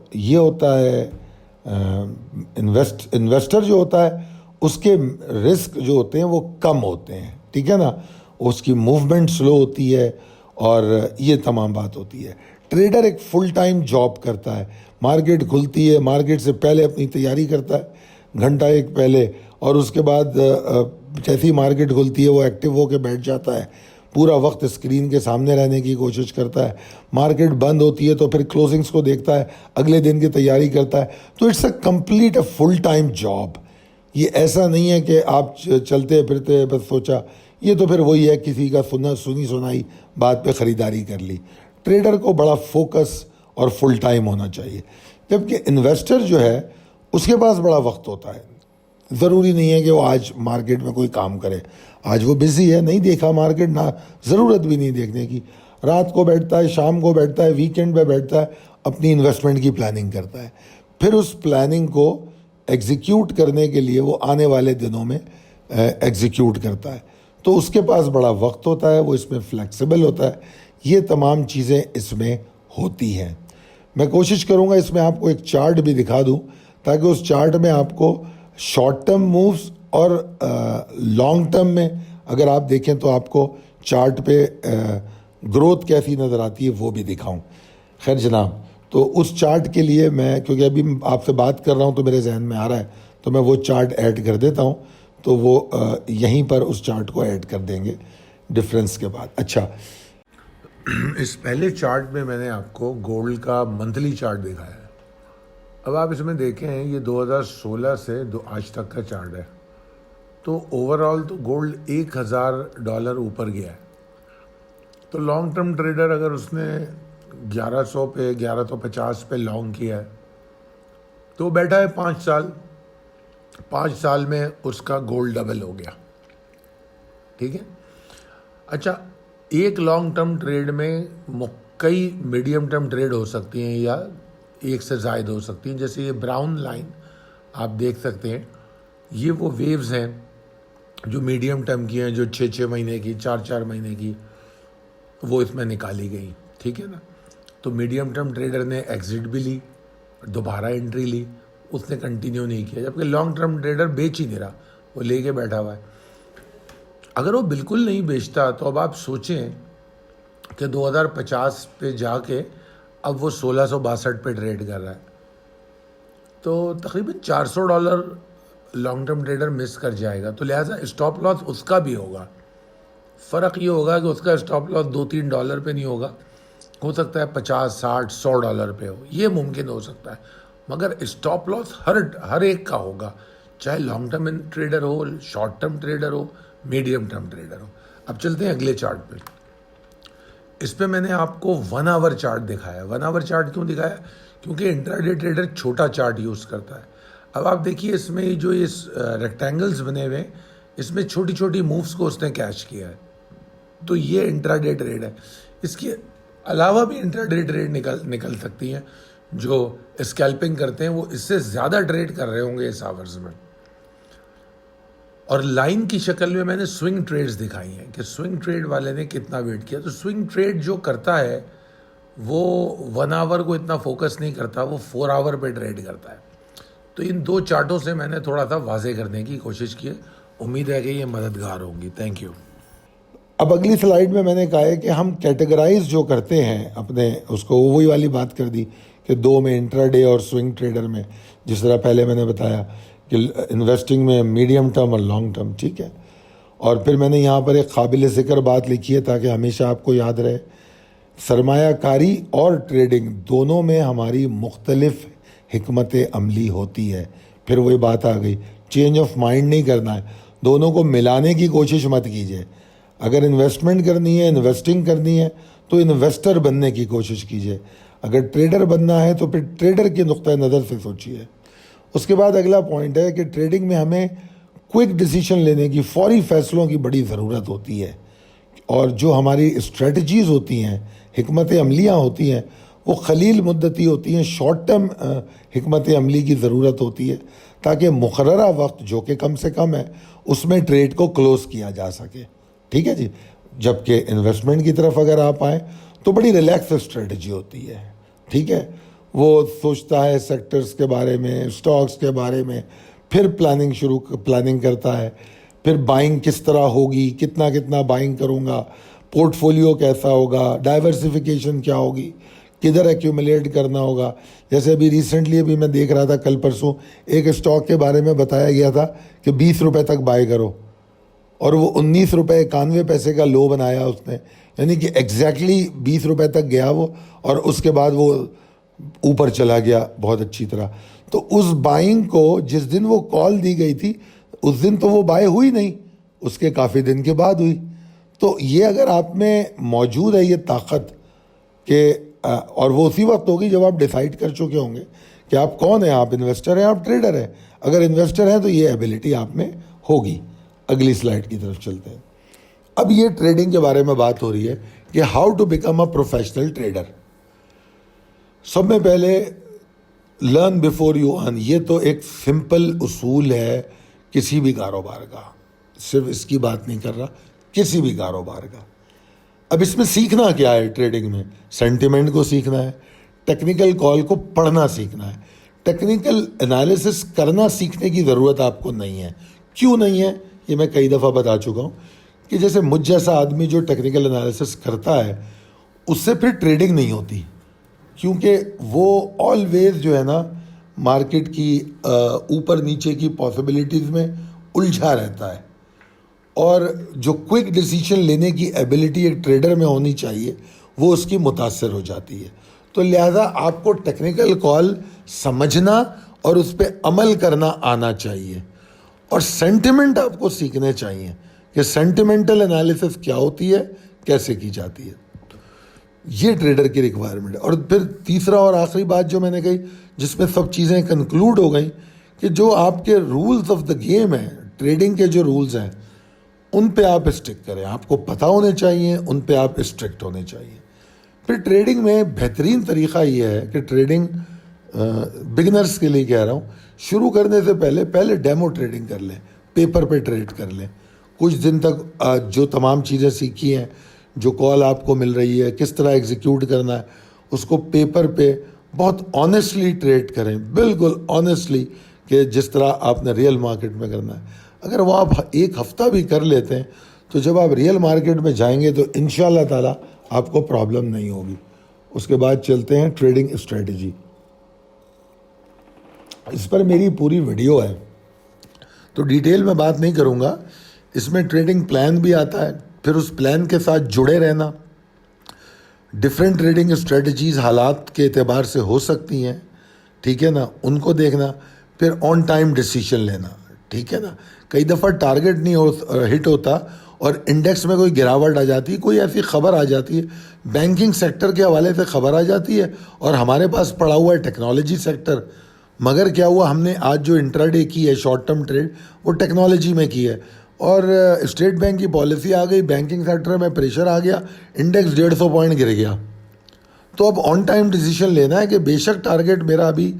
یہ ہوتا ہے انویسٹر جو ہوتا ہے اس کے رسک جو ہوتے ہیں وہ کم ہوتے ہیں. ٹھیک ہے نا. اس کی موومنٹ سلو ہوتی ہے اور یہ تمام بات ہوتی ہے. ٹریڈر ایک فل ٹائم جاب کرتا ہے, مارکیٹ کھلتی ہے مارکیٹ سے پہلے اپنی تیاری کرتا ہے گھنٹہ ایک پہلے, اور اس کے بعد جیسی مارکیٹ کھلتی ہے وہ ایکٹیو ہو کے بیٹھ جاتا ہے, پورا وقت اسکرین کے سامنے رہنے کی کوشش کرتا ہے. مارکیٹ بند ہوتی ہے تو پھر کلوزنگز کو دیکھتا ہے, اگلے دن کی تیاری کرتا ہے. تو it's a complete full time job. یہ ایسا نہیں ہے کہ آپ چلتے پھرتے بس سوچا, یہ تو پھر وہی ہے کسی کا سنی سنائی بات پہ خریداری کر لی. ٹریڈر کو بڑا فوکس اور فل ٹائم ہونا چاہیے, جبکہ انویسٹر جو ہے اس کے پاس بڑا وقت ہوتا ہے. ضروری نہیں ہے کہ وہ آج مارکیٹ میں کوئی کام کرے, آج وہ بزی ہے, نہیں دیکھا مارکیٹ, نہ ضرورت بھی نہیں دیکھنے کی. رات کو بیٹھتا ہے, شام کو بیٹھتا ہے, ویکینڈ پہ بیٹھتا ہے, اپنی انویسٹمنٹ کی پلاننگ کرتا ہے. پھر اس پلاننگ کو ایگزیکیوٹ کرنے کے لیے وہ آنے والے دنوں میں ایگزیکیوٹ کرتا ہے. تو اس کے پاس بڑا وقت ہوتا ہے, وہ اس میں فلیکسیبل ہوتا ہے. یہ تمام چیزیں اس میں ہوتی ہیں. میں کوشش کروں گا اس میں آپ کو ایک چارٹ بھی دکھا دوں تاکہ اس چارٹ میں آپ کو شارٹ ٹرم مووز اور لانگ ٹرم میں اگر آپ دیکھیں تو آپ کو چارٹ پہ گروتھ کیسی نظر آتی ہے وہ بھی دکھاؤں. خیر جناب, تو اس چارٹ کے لیے میں, کیونکہ ابھی آپ سے بات کر رہا ہوں تو میرے ذہن میں آ رہا ہے, تو میں وہ چارٹ ایڈ کر دیتا ہوں. تو وہ یہیں پر اس چارٹ کو ایڈ کر دیں گے ڈفرینس کے بعد. اچھا, اس پہلے چارٹ میں میں نے آپ کو گولڈ کا منتھلی چارٹ دکھایا ہے. اب آپ اس میں دیکھیں یہ 2016 سے آج تک کا چارٹ ہے. تو اوور آل تو گولڈ $1,000 اوپر گیا ہے. تو لانگ ٹرم ٹریڈر اگر اس نے 1100 پہ 1150 پہ لانگ کیا ہے تو بیٹھا ہے 5 سال. 5 سال میں اس کا گولڈ ڈبل ہو گیا. ٹھیک ہے. اچھا, ایک لانگ ٹرم ٹریڈ میں کئی میڈیم ٹرم ٹریڈ ہو سکتی ہیں یا ایک سے زائد ہو سکتی ہیں. جیسے یہ براؤن لائن آپ دیکھ سکتے ہیں, یہ وہ ویوز ہیں جو میڈیم ٹرم کی ہیں, جو 6 مہینے کی 4 مہینے کی وہ اس میں نکالی گئی. ٹھیک ہے نا. تو میڈیم ٹرم ٹریڈر نے ایگزٹ بھی لی, دوبارہ انٹری لی, اس نے کنٹینیو نہیں کیا. جبکہ لانگ ٹرم ٹریڈر بیچ ہی نہیں رہا, وہ لے کے بیٹھا ہوا ہے. اگر وہ بالکل نہیں بیچتا تو اب آپ سوچیں کہ 2050 پہ جا کے اب وہ 1662 پہ ٹریڈ کر رہا ہے. تو تقریباً $400 لانگ ٹرم ٹریڈر مس کر جائے گا. تو لہٰذا اسٹاپ لاس اس کا بھی ہوگا. فرق یہ ہوگا کہ اس کا اسٹاپ لاس $2-3 پہ نہیں ہوگا, ہو سکتا ہے $50, $60, $100 پہ ہو. یہ ممکن ہو سکتا ہے, مگر اسٹاپ لاس ہر ایک کا ہوگا, چاہے لانگ ٹرم ٹریڈر ہو, شارٹ ٹرم ٹریڈر ہو, میڈیم ٹرم ٹریڈر ہو. اب چلتے ہیں اگلے چارٹ پہ. اس پہ میں نے آپ کو 1 آور چارٹ دکھایا. 1 آور چارٹ کیوں دکھایا؟ کیونکہ انٹراڈے ٹریڈر چھوٹا چارٹ یوز کرتا ہے. اب آپ دیکھیے اس میں جو ریکٹینگلز بنے ہوئے, اس میں چھوٹی چھوٹی مووز کو اس نے کیچ کیا ہے. تو یہ انٹراڈے ٹریڈ ہے. اس کے علاوہ بھی انٹراڈے ٹریڈ نکل سکتی ہیں. جو اسکیلپنگ کرتے ہیں وہ اس سے زیادہ ٹریڈ کر رہے ہوں گے اس آورز میں. اور لائن کی شکل میں نے سوئنگ ٹریڈز دکھائی ہیں کہ سوئنگ ٹریڈ والے نے کتنا ویٹ کیا. تو سوئنگ ٹریڈ جو کرتا ہے وہ 1 آور کو اتنا فوکس نہیں کرتا, وہ 4 آور پہ ٹریڈ کرتا ہے. تو ان 2 چارٹوں سے میں نے تھوڑا سا واضح کرنے کی کوشش کی. امید ہے کہ یہ مددگار ہوں گی. Thank you. اب اگلی سلائیڈ میں نے کہا ہے کہ ہم کیٹیگرائز جو کرتے ہیں اپنے, اس کو وہی والی بات کر دی کہ 2 میں انٹراڈے اور سوئنگ ٹریڈر میں, جس طرح پہلے میں نے بتایا کہ انویسٹنگ میں میڈیم ٹرم اور لانگ ٹرم. ٹھیک ہے. اور پھر میں نے یہاں پر ایک قابل ذکر بات لکھی ہے تاکہ ہمیشہ آپ کو یاد رہے, سرمایہ کاری اور ٹریڈنگ دونوں میں ہماری مختلف حکمت عملی ہوتی ہے. پھر وہی بات آ گئی, چینج آف مائنڈ نہیں کرنا ہے, دونوں کو ملانے کی کوشش مت کیجیے. اگر انویسٹمنٹ کرنی ہے, انویسٹنگ کرنی ہے تو انویسٹر بننے کی کوشش کیجیے. اگر ٹریڈر بننا ہے تو پھر ٹریڈر کے نقطۂ نظر سے سوچیے. اس کے بعد اگلا پوائنٹ ہے کہ ٹریڈنگ میں ہمیں کوئک ڈیسیشن لینے کی, فوری فیصلوں کی بڑی ضرورت ہوتی ہے. اور جو ہماری اسٹریٹجیز ہوتی ہیں, حکمت عملیاں ہوتی ہیں, وہ قلیل مدتی ہوتی ہیں. شارٹ ٹرم حکمت عملی کی ضرورت ہوتی ہے تاکہ مقررہ وقت جو کہ کم سے کم ہے اس میں ٹریڈ کو کلوز کیا جا سکے. ٹھیک ہے جی. جبکہ انویسٹمنٹ کی طرف اگر آپ آئیں تو بڑی ریلیکس اسٹریٹجی ہوتی ہے. ٹھیک ہے. وہ سوچتا ہے سیکٹرز کے بارے میں, اسٹاکس کے بارے میں, پھر پلاننگ کرتا ہے. پھر بائنگ کس طرح ہوگی, کتنا بائنگ کروں گا, پورٹ فولیو کیسا ہوگا, ڈائیورسیفیکیشن کیا ہوگی, کدھر ایکیومولیٹ کرنا ہوگا. جیسے ابھی ریسنٹلی میں دیکھ رہا تھا, کل پرسوں ایک اسٹاک کے بارے میں بتایا گیا تھا کہ $20 تک بائی کرو, اور وہ $19.91 کا لو بنایا اس نے. یعنی کہ ایگزیکٹلی $20 تک گیا وہ, اور اس کے بعد وہ اوپر چلا گیا بہت اچھی طرح. تو اس بائنگ کو جس دن وہ کال دی گئی تھی اس دن تو وہ بائی ہوئی نہیں, اس کے کافی دن کے بعد ہوئی. تو یہ اگر آپ میں موجود ہے یہ طاقت کہ, اور وہ اسی وقت ہوگی جب آپ ڈیسائیڈ کر چکے ہوں گے کہ آپ کون ہیں, آپ انویسٹر ہیں, آپ ٹریڈر ہیں. اگر انویسٹر ہیں تو یہ ایبلٹی آپ میں ہوگی. اگلی سلائیڈ کی طرف چلتے ہیں. اب یہ ٹریڈنگ کے بارے میں بات ہو رہی ہے کہ how to become a professional trader. سب میں پہلے لرن بیفور یو ارن، یہ تو ایک سمپل اصول ہے کسی بھی کاروبار کا، صرف اس کی بات نہیں کر رہا، کسی بھی کاروبار کا۔ اب اس میں سیکھنا کیا ہے؟ ٹریڈنگ میں سینٹیمنٹ کو سیکھنا ہے، ٹیکنیکل کال کو پڑھنا سیکھنا ہے۔ ٹیکنیکل انالیسس کرنا سیکھنے کی ضرورت آپ کو نہیں ہے۔ کیوں نہیں ہے؟ یہ میں کئی دفعہ بتا چکا ہوں کہ جیسے مجھ جیسا آدمی جو ٹیکنیکل انالیسس کرتا ہے اس سے پھر ٹریڈنگ نہیں ہوتی، کیونکہ وہ آلویز جو ہے نا مارکیٹ کی اوپر نیچے کی پاسبلٹیز میں الجھا رہتا ہے، اور جو کوئک ڈیسیشن لینے کی ایبلٹی ایک ٹریڈر میں ہونی چاہیے وہ اس کی متاثر ہو جاتی ہے۔ تو لہٰذا آپ کو ٹیکنیکل کال سمجھنا اور اس پہ عمل کرنا آنا چاہیے، اور سینٹیمنٹ آپ کو سیکھنے چاہیے کہ سینٹیمنٹل انالیسس کیا ہوتی ہے، کیسے کی جاتی ہے۔ یہ ٹریڈر کی ریکوائرمنٹ ہے۔ اور پھر تیسرا اور آخری بات جو میں نے کہی، جس میں سب چیزیں کنکلوڈ ہو گئیں، کہ جو آپ کے رولز آف دا گیم ہیں، ٹریڈنگ کے جو رولز ہیں ان پہ آپ اسٹک کریں، آپ کو پتہ ہونے چاہیے، ان پہ آپ اسٹرکٹ ہونے چاہیے۔ پھر ٹریڈنگ میں بہترین طریقہ یہ ہے کہ ٹریڈنگ بگنرز کے لیے کہہ رہا ہوں، شروع کرنے سے پہلے ڈیمو ٹریڈنگ کر لیں، پیپر پہ ٹریڈ کر لیں کچھ دن تک، جو تمام چیزیں سیکھی ہیں، جو کال آپ کو مل رہی ہے، کس طرح ایگزیکیوٹ کرنا ہے، اس کو پیپر پہ بہت آنیسٹلی ٹریڈ کریں، بالکل آنیسٹلی، کہ جس طرح آپ نے ریئل مارکیٹ میں کرنا ہے۔ اگر وہ آپ ایک ہفتہ بھی کر لیتے ہیں تو جب آپ ریئل مارکیٹ میں جائیں گے تو انشاءاللہ تعالیٰ آپ کو پرابلم نہیں ہوگی۔ اس کے بعد چلتے ہیں ٹریڈنگ اسٹریٹجی۔ اس پر میری پوری ویڈیو ہے تو ڈیٹیل میں بات نہیں کروں گا۔ اس میں ٹریڈنگ پلان بھی آتا ہے، پھر اس پلان کے ساتھ جڑے رہنا، ڈفرینٹ ٹریڈنگ اسٹریٹجیز حالات کے اعتبار سے ہو سکتی ہیں، ٹھیک ہے نا، ان کو دیکھنا، پھر آن ٹائم ڈیسیشن لینا، ٹھیک ہے نا۔ کئی دفعہ ٹارگٹ نہیں ہٹ ہوتا اور انڈیکس میں کوئی گراوٹ آ جاتی ہے، کوئی ایسی خبر آ جاتی ہے، بینکنگ سیکٹر کے حوالے سے خبر آ جاتی ہے، اور ہمارے پاس پڑا ہوا ہے ٹیکنالوجی سیکٹر، مگر کیا ہوا، ہم نے آج جو انٹرا ڈے کی ہے شارٹ ٹرم ٹریڈ وہ ٹیکنالوجی میں کی ہے، اور اسٹیٹ بینک کی پالیسی آ گئی، بینکنگ سیکٹر میں پریشر آ گیا، انڈیکس 150 پوائنٹ گر گیا۔ تو اب آن ٹائم ڈیسیشن لینا ہے کہ بے شک ٹارگٹ میرا ابھی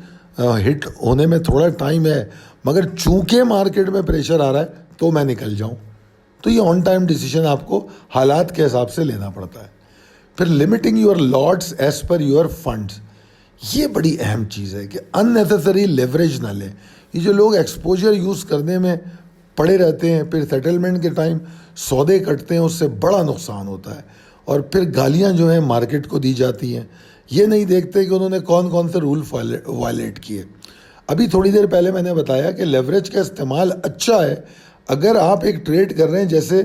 ہٹ ہونے میں تھوڑا ٹائم ہے، مگر چونکہ مارکیٹ میں پریشر آ رہا ہے تو میں نکل جاؤں۔ تو یہ آن ٹائم ڈیسیشن آپ کو حالات کے حساب سے لینا پڑتا ہے۔ پھر limiting your lots as per your funds, یہ بڑی اہم چیز ہے کہ ان نیسیسری لیوریج نہ لیں۔ یہ جو لوگ ایکسپوجر یوز کرنے میں پڑے رہتے ہیں، پھر سیٹلمنٹ کے ٹائم سودے کٹتے ہیں، اس سے بڑا نقصان ہوتا ہے، اور پھر گالیاں جو ہیں مارکیٹ کو دی جاتی ہیں، یہ نہیں دیکھتے کہ انہوں نے کون کون سے رول وائلیٹ کیے۔ ابھی تھوڑی دیر پہلے میں نے بتایا کہ لیوریج کا استعمال اچھا ہے اگر آپ ایک ٹریڈ کر رہے ہیں، جیسے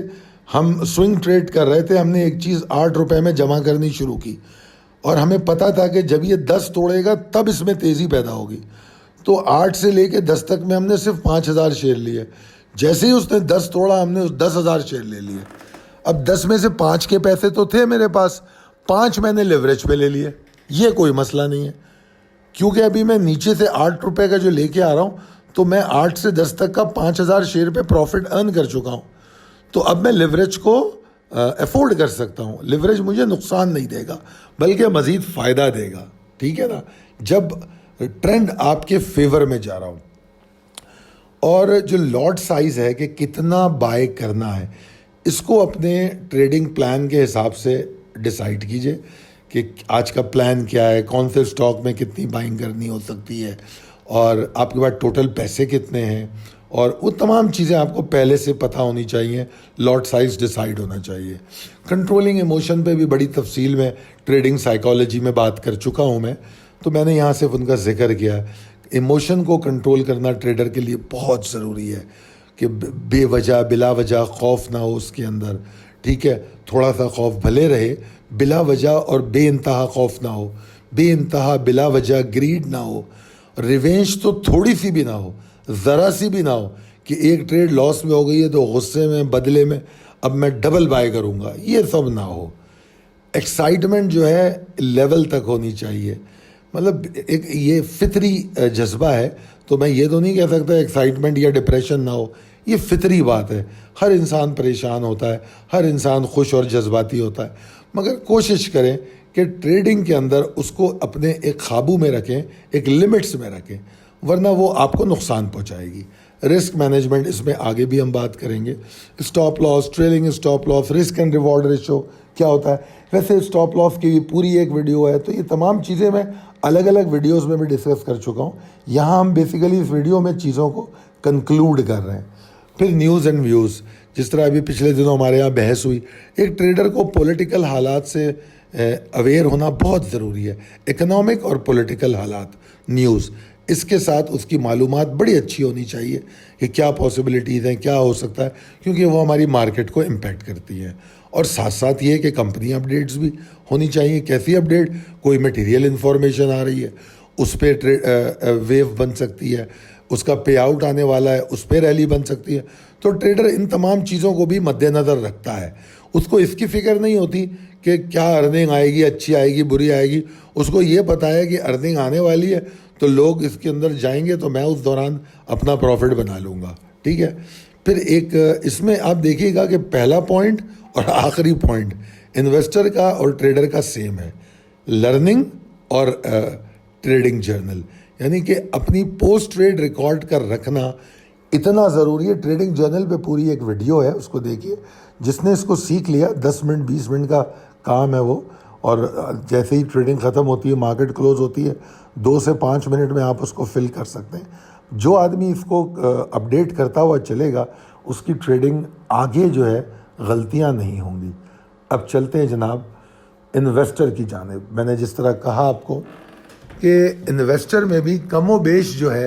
ہم سوئنگ ٹریڈ کر رہے تھے، ہم نے ایک چیز 8 روپے میں جمع کرنی شروع کی، اور ہمیں پتہ تھا کہ جب یہ 10 توڑے گا تب اس میں تیزی پیدا ہوگی، تو 8 سے لے کے 10 تک میں ہم نے صرف 5000 شیئر لیے۔ جیسے ہی اس نے 10 توڑا ہم نے 10,000 شیئر لے لیے۔ اب 10 میں سے 5 کے پیسے تو تھے میرے پاس، 5 میں نے لیوریج پہ لے لیے، یہ کوئی مسئلہ نہیں ہے، کیونکہ ابھی میں نیچے سے 8 روپے کا جو لے کے آ رہا ہوں تو میں 8 سے 10 تک کا 5000 شیئر پہ پروفٹ ارن کر چکا ہوں، تو اب میں لیوریج کو افورڈ کر سکتا ہوں۔ لیوریج مجھے نقصان نہیں دے گا بلکہ مزید فائدہ دے گا، ٹھیک ہے نا، جب ٹرینڈ آپ کے فیور میں جا رہا ہوں۔ اور جو لاٹ سائز ہے کہ کتنا بائی کرنا ہے، اس کو اپنے ٹریڈنگ پلان کے حساب سے ڈیسائیڈ کیجئے کہ آج کا پلان کیا ہے، کون سے اسٹاک میں کتنی بائنگ کرنی ہو سکتی ہے، اور آپ کے پاس ٹوٹل پیسے کتنے ہیں، اور وہ تمام چیزیں آپ کو پہلے سے پتہ ہونی چاہیے، لاٹ سائز ڈیسائیڈ ہونا چاہیے۔ کنٹرولنگ ایموشن پہ بھی بڑی تفصیل میں ٹریڈنگ سائیکالوجی میں بات کر چکا ہوں میں، تو میں نے یہاں صرف ان کا ذکر کیا ہے۔ ایموشن کو کنٹرول کرنا ٹریڈر کے لیے بہت ضروری ہے کہ بے وجہ بلا وجہ خوف نہ ہو اس کے اندر، ٹھیک ہے، تھوڑا سا خوف بھلے رہے، بلا وجہ اور بے انتہا خوف نہ ہو، بے انتہا بلا وجہ گریڈ نہ ہو، ریونج تو تھوڑی سی بھی نہ ہو، ذرا سی بھی نہ ہو کہ ایک ٹریڈ لاس میں ہو گئی ہے تو غصے میں بدلے میں اب میں ڈبل بائی کروں گا، یہ سب نہ ہو۔ ایکسائٹمنٹ جو ہے لیول تک ہونی چاہیے، مطلب ایک یہ فطری جذبہ ہے، تو میں یہ تو نہیں کہہ سکتا ایکسائٹمنٹ یا ڈپریشن نہ ہو، یہ فطری بات ہے، ہر انسان پریشان ہوتا ہے، ہر انسان خوش اور جذباتی ہوتا ہے، مگر کوشش کریں کہ ٹریڈنگ کے اندر اس کو اپنے ایک قابو میں رکھیں, ایک لمٹس میں رکھیں, ورنہ وہ آپ کو نقصان پہنچائے گی. رسک مینجمنٹ اس میں آگے بھی ہم بات کریں گے. Stop loss, trailing stop loss, risk and reward ratio کیا ہوتا ہے. ویسے اسٹاپ لاس کی پوری ایک ویڈیو ہے, تو یہ تمام چیزیں میں الگ الگ ویڈیوز میں بھی ڈسکس کر چکا ہوں. یہاں ہم بیسیکلی اس ویڈیو میں چیزوں کو کنکلوڈ کر رہے ہیں. پھر نیوز اینڈ ویوز, جس طرح ابھی پچھلے دنوں ہمارے یہاں بحث ہوئی, ایک ٹریڈر کو پولیٹیکل حالات سے اویئر ہونا بہت ضروری ہے. اکنامک اور پولیٹیکل حالات, نیوز, اس کے ساتھ اس کی معلومات بڑی اچھی ہونی چاہیے کہ کیا پاسبلٹیز ہیں, کیا ہو سکتا ہے, کیونکہ وہ ہماری مارکیٹ کو امپیکٹ کرتی ہیں. اور ساتھ ساتھ یہ کہ کمپنی اپڈیٹس بھی ہونی چاہیے. کیسی اپڈیٹ؟ کوئی مٹیریل انفارمیشن آ رہی ہے, اس پہ ویو بن سکتی ہے, اس کا پے آؤٹ آنے والا ہے, اس پہ ریلی بن سکتی ہے. تو ٹریڈر ان تمام چیزوں کو بھی مد نظر رکھتا ہے. اس کو اس کی فکر نہیں ہوتی کہ کیا ارننگ آئے گی, اچھی آئے گی, بری آئے گی. اس کو یہ پتہ ہے کہ ارننگ آنے والی ہے تو لوگ اس کے اندر جائیں گے, تو میں اس دوران اپنا پروفٹ بنا لوں گا. ٹھیک ہے. پھر ایک اس میں آپ دیکھیے گا کہ پہلا پوائنٹ اور آخری پوائنٹ انویسٹر کا اور ٹریڈر کا سیم ہے, لرننگ اور ٹریڈنگ جرنل. یعنی کہ اپنی پوسٹ ٹریڈ ریکارڈ کر رکھنا اتنا ضروری ہے. ٹریڈنگ جرنل پہ پوری ایک ویڈیو ہے, اس کو دیکھیے. جس نے اس کو سیکھ لیا, 10 منٹ 20 منٹ کا کام ہے وہ, اور جیسے ہی ٹریڈنگ ختم ہوتی ہے, مارکیٹ کلوز ہوتی ہے, 2 سے 5 منٹ میں آپ اس کو فل کر سکتے ہیں. جو آدمی اس کو اپڈیٹ کرتا ہوا چلے گا, اس کی ٹریڈنگ آگے جو ہے غلطیاں نہیں ہوں گی. اب چلتے ہیں جناب انویسٹر کی جانب. میں نے جس طرح کہا آپ کو کہ انویسٹر میں بھی کم و بیش جو ہے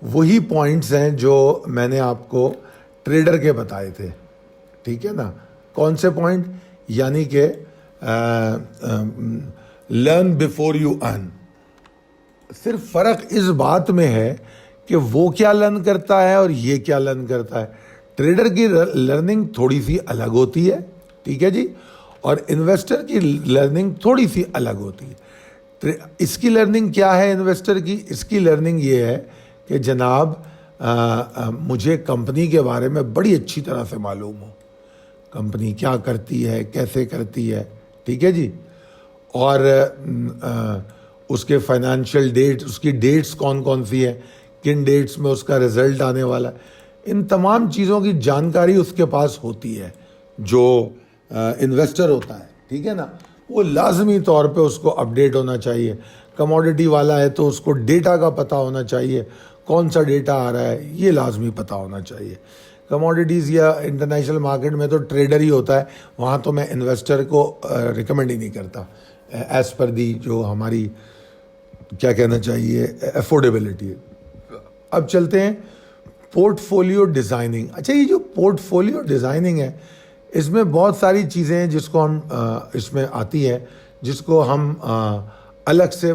وہی پوائنٹس ہیں جو میں نے آپ کو ٹریڈر کے بتائے تھے. ٹھیک ہے نا. کون سے پوائنٹ؟ یعنی کہ لرن بیفور یو ارن. صرف فرق اس بات میں ہے کہ وہ کیا لرن کرتا ہے اور یہ کیا لرن کرتا ہے. ٹریڈر کی لرننگ تھوڑی سی الگ ہوتی ہے, ٹھیک ہے جی, اور انویسٹر کی لرننگ تھوڑی سی الگ ہوتی ہے. اس کی لرننگ کیا ہے انویسٹر کی؟ اس کی لرننگ یہ ہے کہ جناب مجھے کمپنی کے بارے میں بڑی اچھی طرح سے معلوم ہو, کمپنی کیا کرتی ہے, کیسے کرتی ہے. ٹھیک ہے جی. اور اس کے فائنینشیل ڈیٹس, اس کی ڈیٹس کون کون سی ہیں, کن ڈیٹس میں اس کا رزلٹ آنے والا ہے. ان تمام چیزوں کی جانکاری اس کے پاس ہوتی ہے جو انویسٹر ہوتا ہے. ٹھیک ہے نا. وہ لازمی طور پہ اس کو اپڈیٹ ہونا چاہیے. کموڈٹی والا ہے تو اس کو ڈیٹا کا پتہ ہونا چاہیے, کون سا ڈیٹا آ رہا ہے یہ لازمی پتہ ہونا چاہیے. کموڈیٹیز یا انٹرنیشنل مارکیٹ میں تو ٹریڈر ہی ہوتا ہے, وہاں تو میں انویسٹر کو ریکمینڈ ہی نہیں کرتا ایز پر دی جو ہماری کیا کہنا چاہیے افورڈیبلٹی. اب چلتے ہیں پورٹ فولیو ڈیزائننگ. اچھا, یہ جو پورٹ فولیو ڈیزائننگ ہے اس میں بہت ساری چیزیں ہیں جس کو ہم اس میں آتی ہے, جس کو ہم الگ سے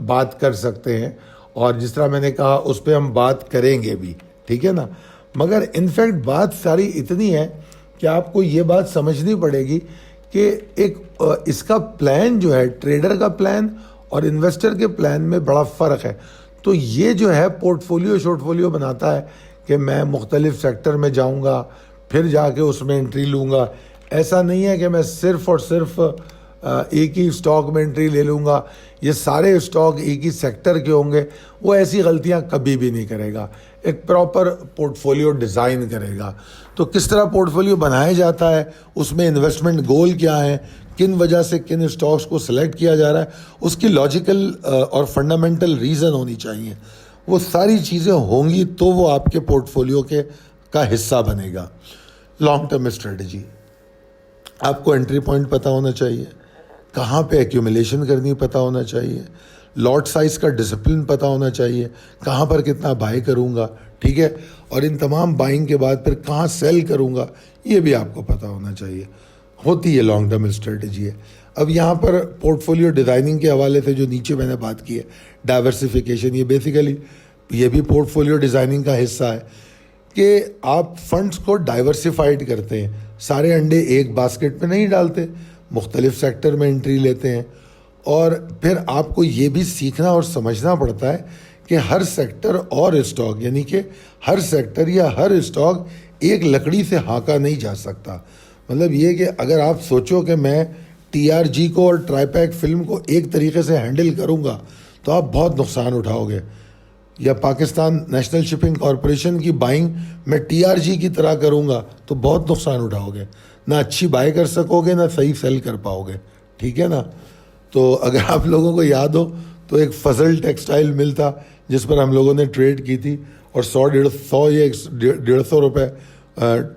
بات کر سکتے ہیں, اور جس طرح میں نے کہا اس پہ ہم بات کریں گے بھی. ٹھیک ہے نا. مگر انفیکٹ بات ساری اتنی ہے کہ آپ کو یہ بات سمجھنی پڑے گی کہ ایک اس کا پلان جو ہے, ٹریڈر کا پلان اور انویسٹر کے پلان میں بڑا فرق ہے. تو یہ جو ہے پورٹ فولیو شورٹ فولیو بناتا ہے کہ میں مختلف سیکٹر میں جاؤں گا, پھر جا کے اس میں انٹری لوں گا. ایسا نہیں ہے کہ میں صرف اور صرف ایک ہی اسٹاک میں انٹری لے لوں گا, یہ سارے اسٹاک ایک ہی سیکٹر کے ہوں گے. وہ ایسی غلطیاں کبھی بھی نہیں کرے گا. ایک پراپر پورٹ فولیو ڈیزائن کرے گا. تو کس طرح پورٹ فولیو بنایا جاتا ہے, اس میں انویسٹمنٹ گول کیا ہے, کن وجہ سے کن اسٹاکس کو سلیکٹ کیا جا رہا ہے, اس کی لاجیکل اور فنڈامنٹل ریزن ہونی چاہیے. وہ ساری چیزیں ہوں گی تو وہ آپ کے پورٹ فولیو کا حصہ بنے گا. لانگ ٹرم اسٹریٹجی, آپ کو انٹری پوائنٹ پتہ ہونا چاہیے, کہاں پہ ایکیومولیشن کرنی پتہ ہونا چاہیے, لاٹ سائز کا ڈسپلن پتہ ہونا چاہیے, کہاں پر کتنا بائی کروں گا. ٹھیک ہے. اور ان تمام بائنگ کے بعد پھر کہاں سیل کروں گا یہ بھی آپ کو پتہ ہونا چاہیے. ہوتی ہے لانگ ٹرم اسٹریٹجی ہے. اب یہاں پر پورٹ فولیو ڈیزائننگ کے حوالے سے جو نیچے میں نے بات کی ہے ڈائیورسیفیکیشن, یہ بیسیکلی یہ بھی پورٹ فولیو ڈیزائننگ کا حصہ ہے کہ آپ فنڈس کو ڈائیورسیفائڈ کرتے ہیں. سارے انڈے ایک باسکٹ میں نہیں ڈالتے, مختلف سیکٹر میں انٹری لیتے ہیں. اور پھر آپ کو یہ بھی سیکھنا اور سمجھنا پڑتا ہے کہ ہر سیکٹر اور اسٹاک, یعنی کہ ہر سیکٹر یا ہر اسٹاک ایک لکڑی سے ہانکا نہیں جا سکتا. مطلب یہ کہ اگر آپ سوچو کہ میں TRG کو اور ٹرائی پیک فلم کو ایک طریقے سے ہینڈل کروں گا تو آپ بہت نقصان اٹھاؤ گے. یا پاکستان نیشنل شپنگ کارپوریشن کی بائنگ میں TRG کی طرح کروں گا تو بہت نقصان اٹھاؤ گے, نہ اچھی بائی کر سکو گے نہ صحیح سیل کر پاؤ گے. ٹھیک ہے نا. تو اگر آپ لوگوں کو یاد ہو تو ایک فضل ٹیکسٹائل مل تھا جس پر ہم لوگوں نے ٹریڈ کی تھی اور 100 یا 150 روپے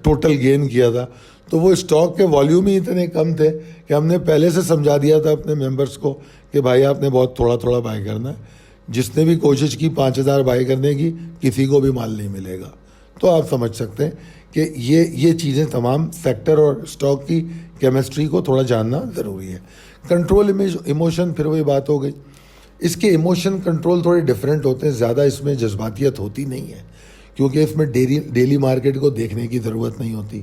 ٹوٹل گین کیا تھا. تو وہ اسٹاک کے والیوم ہی اتنے کم تھے کہ ہم نے پہلے سے سمجھا دیا تھا اپنے ممبرس کو کہ بھائی آپ نے بہت تھوڑا تھوڑا بائی کرنا ہے. جس نے بھی کوشش کی 5000 بائی کرنے کی کسی کو بھی مال نہیں ملے گا. تو آپ سمجھ سکتے ہیں کہ یہ چیزیں تمام سیکٹر اور اسٹاک کی کیمسٹری کو تھوڑا جاننا ضروری ہے. کنٹرول ایموشن پھر وہی بات ہو گئی. اس کے ایموشن کنٹرول تھوڑے ڈفرینٹ ہوتے ہیں, زیادہ اس میں جذباتیت ہوتی نہیں ہے کیونکہ اس میں ڈیلی مارکیٹ کو دیکھنے کی ضرورت نہیں ہوتی.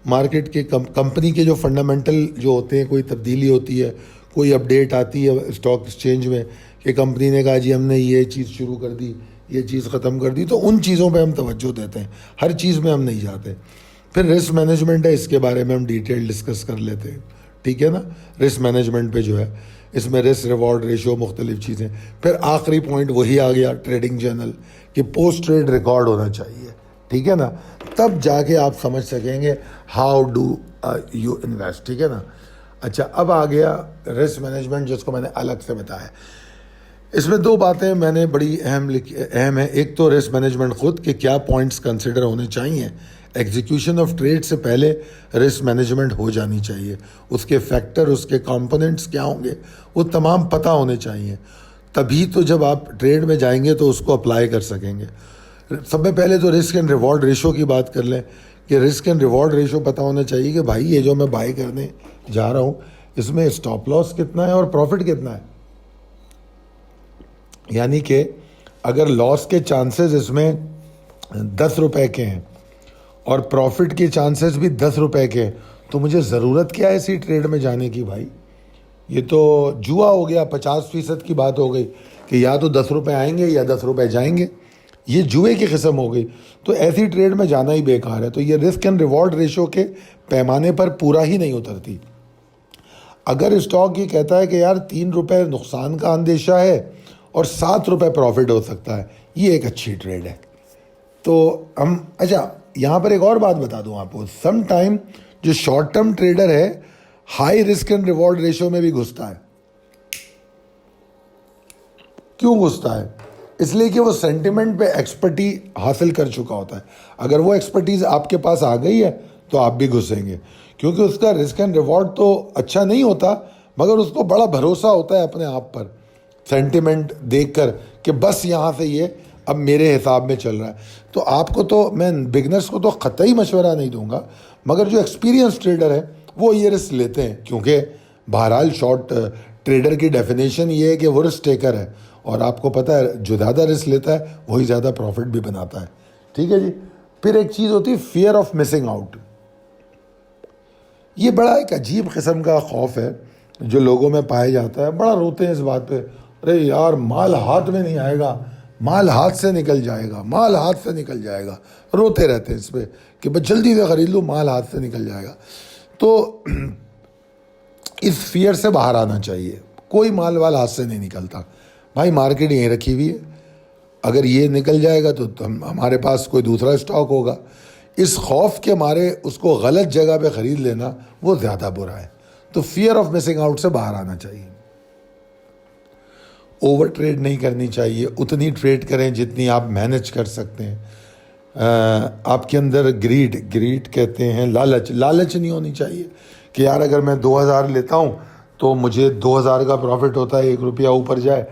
مارکیٹ کے کمپنی کے جو فنڈامنٹل جو ہوتے ہیں, کوئی تبدیلی ہوتی ہے, کوئی اپڈیٹ آتی ہے اسٹاک ایکسچینج میں کہ کمپنی نے کہا جی ہم نے یہ چیز شروع کر دی, یہ چیز ختم کر دی, تو ان چیزوں پہ ہم توجہ دیتے ہیں, ہر چیز میں ہم نہیں جاتے. پھر رسک مینجمنٹ ہے, اس کے بارے میں ہم ڈیٹیل ڈسکس کر لیتے ہیں. ٹھیک ہے نا. رسک مینجمنٹ پہ جو ہے اس میں رسک ریوارڈ ریشو مختلف چیزیں. پھر آخری پوائنٹ وہی آ گیا ٹریڈنگ جرنل کہ پوسٹ ٹریڈ ریکارڈ ہونا چاہیے. ٹھیک ہے نا. تب جا کے آپ سمجھ سکیں گے ہاؤ ڈو یو انویسٹ. ٹھیک ہے نا. اچھا, اب آ گیا رسک مینجمنٹ جس کو میں نے الگ سے بتایا. اس میں دو باتیں میں نے بڑی اہم ہیں. ایک تو رسک مینجمنٹ خود کہ کیا پوائنٹس کنسیڈر ہونے چاہیے. ایگزیکیوشن آف ٹریڈ سے پہلے رسک مینجمنٹ ہو جانی چاہیے. اس کے فیکٹر, اس کے کمپوننٹس کیا ہوں گے وہ تمام پتہ ہونے چاہیے. تبھی تو جب آپ ٹریڈ میں جائیں گے تو اس کو اپلائی کر سکیں گے. سب سے پہلے تو رسک اینڈ ریوارڈ ریشو کی بات کر لیں کہ رسک اینڈ ریوارڈ ریشو پتہ ہونا چاہیے کہ بھائی یہ جو میں بائی کرنے جا رہا ہوں اس میں اسٹاپ لاس کتنا ہے اور پروفٹ کتنا ہے. یعنی کہ اگر لاس کے چانسز اس میں 10 روپے کے ہیں اور پروفٹ کے چانسز بھی 10 روپے کے ہیں تو مجھے ضرورت کیا ہے اسی ٹریڈ میں جانے کی بھائی. یہ تو جوا ہو گیا, 50% کی بات ہو گئی کہ یا تو 10 روپے آئیں گے یا 10 روپے جائیں گے. یہ جوئے کی قسم ہو گئی. تو ایسی ٹریڈ میں جانا ہی بیکار ہے. تو یہ رسک اینڈ ریوارڈ ریشو کے پیمانے پر پورا ہی نہیں اترتی. اگر اسٹاک یہ کہتا ہے کہ یار 3 روپے نقصان کا اندیشہ ہے اور 7 روپے پروفٹ ہو سکتا ہے, یہ ایک اچھی ٹریڈ ہے. تو ہم اچھا یہاں پر ایک اور بات بتا دوں آپ کو. سم ٹائم جو شارٹ ٹرم ٹریڈر ہے high risk and reward ratio میں بھی گھستا ہے. کیوں گھستا ہے؟ اس لیے کہ وہ سینٹیمنٹ پہ ایکسپرٹی حاصل کر چکا ہوتا ہے. اگر وہ ایکسپرٹیز آپ کے پاس آ گئی ہے تو آپ بھی گھسیں گے کیونکہ اس کا رسک اینڈ ریوارڈ تو اچھا نہیں ہوتا مگر اس کو بڑا بھروسہ ہوتا ہے اپنے آپ پر, سینٹیمنٹ دیکھ کر کہ بس یہاں سے یہ اب میرے حساب میں چل رہا ہے. تو آپ کو تو میں بگنرس کو تو قطعی مشورہ نہیں دوں گا مگر جو ایکسپیرینس ٹریڈر ہے وہ یہ رسک لیتے ہیں کیونکہ بہرحال شارٹ ٹریڈر کی ڈیفینیشن یہ ہے کہ وہ رسک ٹیکر ہے اور آپ کو پتہ ہے جو زیادہ رسک لیتا ہے وہی زیادہ پروفٹ بھی بناتا ہے. ٹھیک ہے جی. پھر ایک چیز ہوتی ہے فیئر آف مسنگ آؤٹ. یہ بڑا ایک عجیب قسم کا خوف ہے جو لوگوں میں پایا جاتا ہے. بڑا روتے ہیں اس بات پہ, ارے یار مال ہاتھ میں نہیں آئے گا, مال ہاتھ سے نکل جائے گا, مال ہاتھ سے نکل جائے گا. روتے رہتے ہیں اس پہ کہ بس جلدی سے خرید لوں, مال ہاتھ سے نکل جائے گا. تو اس فیئر سے باہر آنا چاہیے. کوئی مال وال ہاتھ سے نہیں نکلتا بھائی, مارکیٹ یہیں رکھی ہوئی ہے. اگر یہ نکل جائے گا تو ہمارے پاس کوئی دوسرا اسٹاک ہوگا. اس خوف کے مارے اس کو غلط جگہ پہ خرید لینا وہ زیادہ برا ہے. تو فیئر آف مسنگ آؤٹ سے باہر آنا چاہیے. اوور ٹریڈ نہیں کرنی چاہیے. اتنی ٹریڈ کریں جتنی آپ مینج کر سکتے ہیں. آپ کے اندر گریڈ کہتے ہیں لالچ نہیں ہونی چاہیے کہ یار اگر میں 2000 لیتا ہوں تو مجھے 2000 کا پروفٹ ہوتا ہے, 1 روپیہ اوپر جائے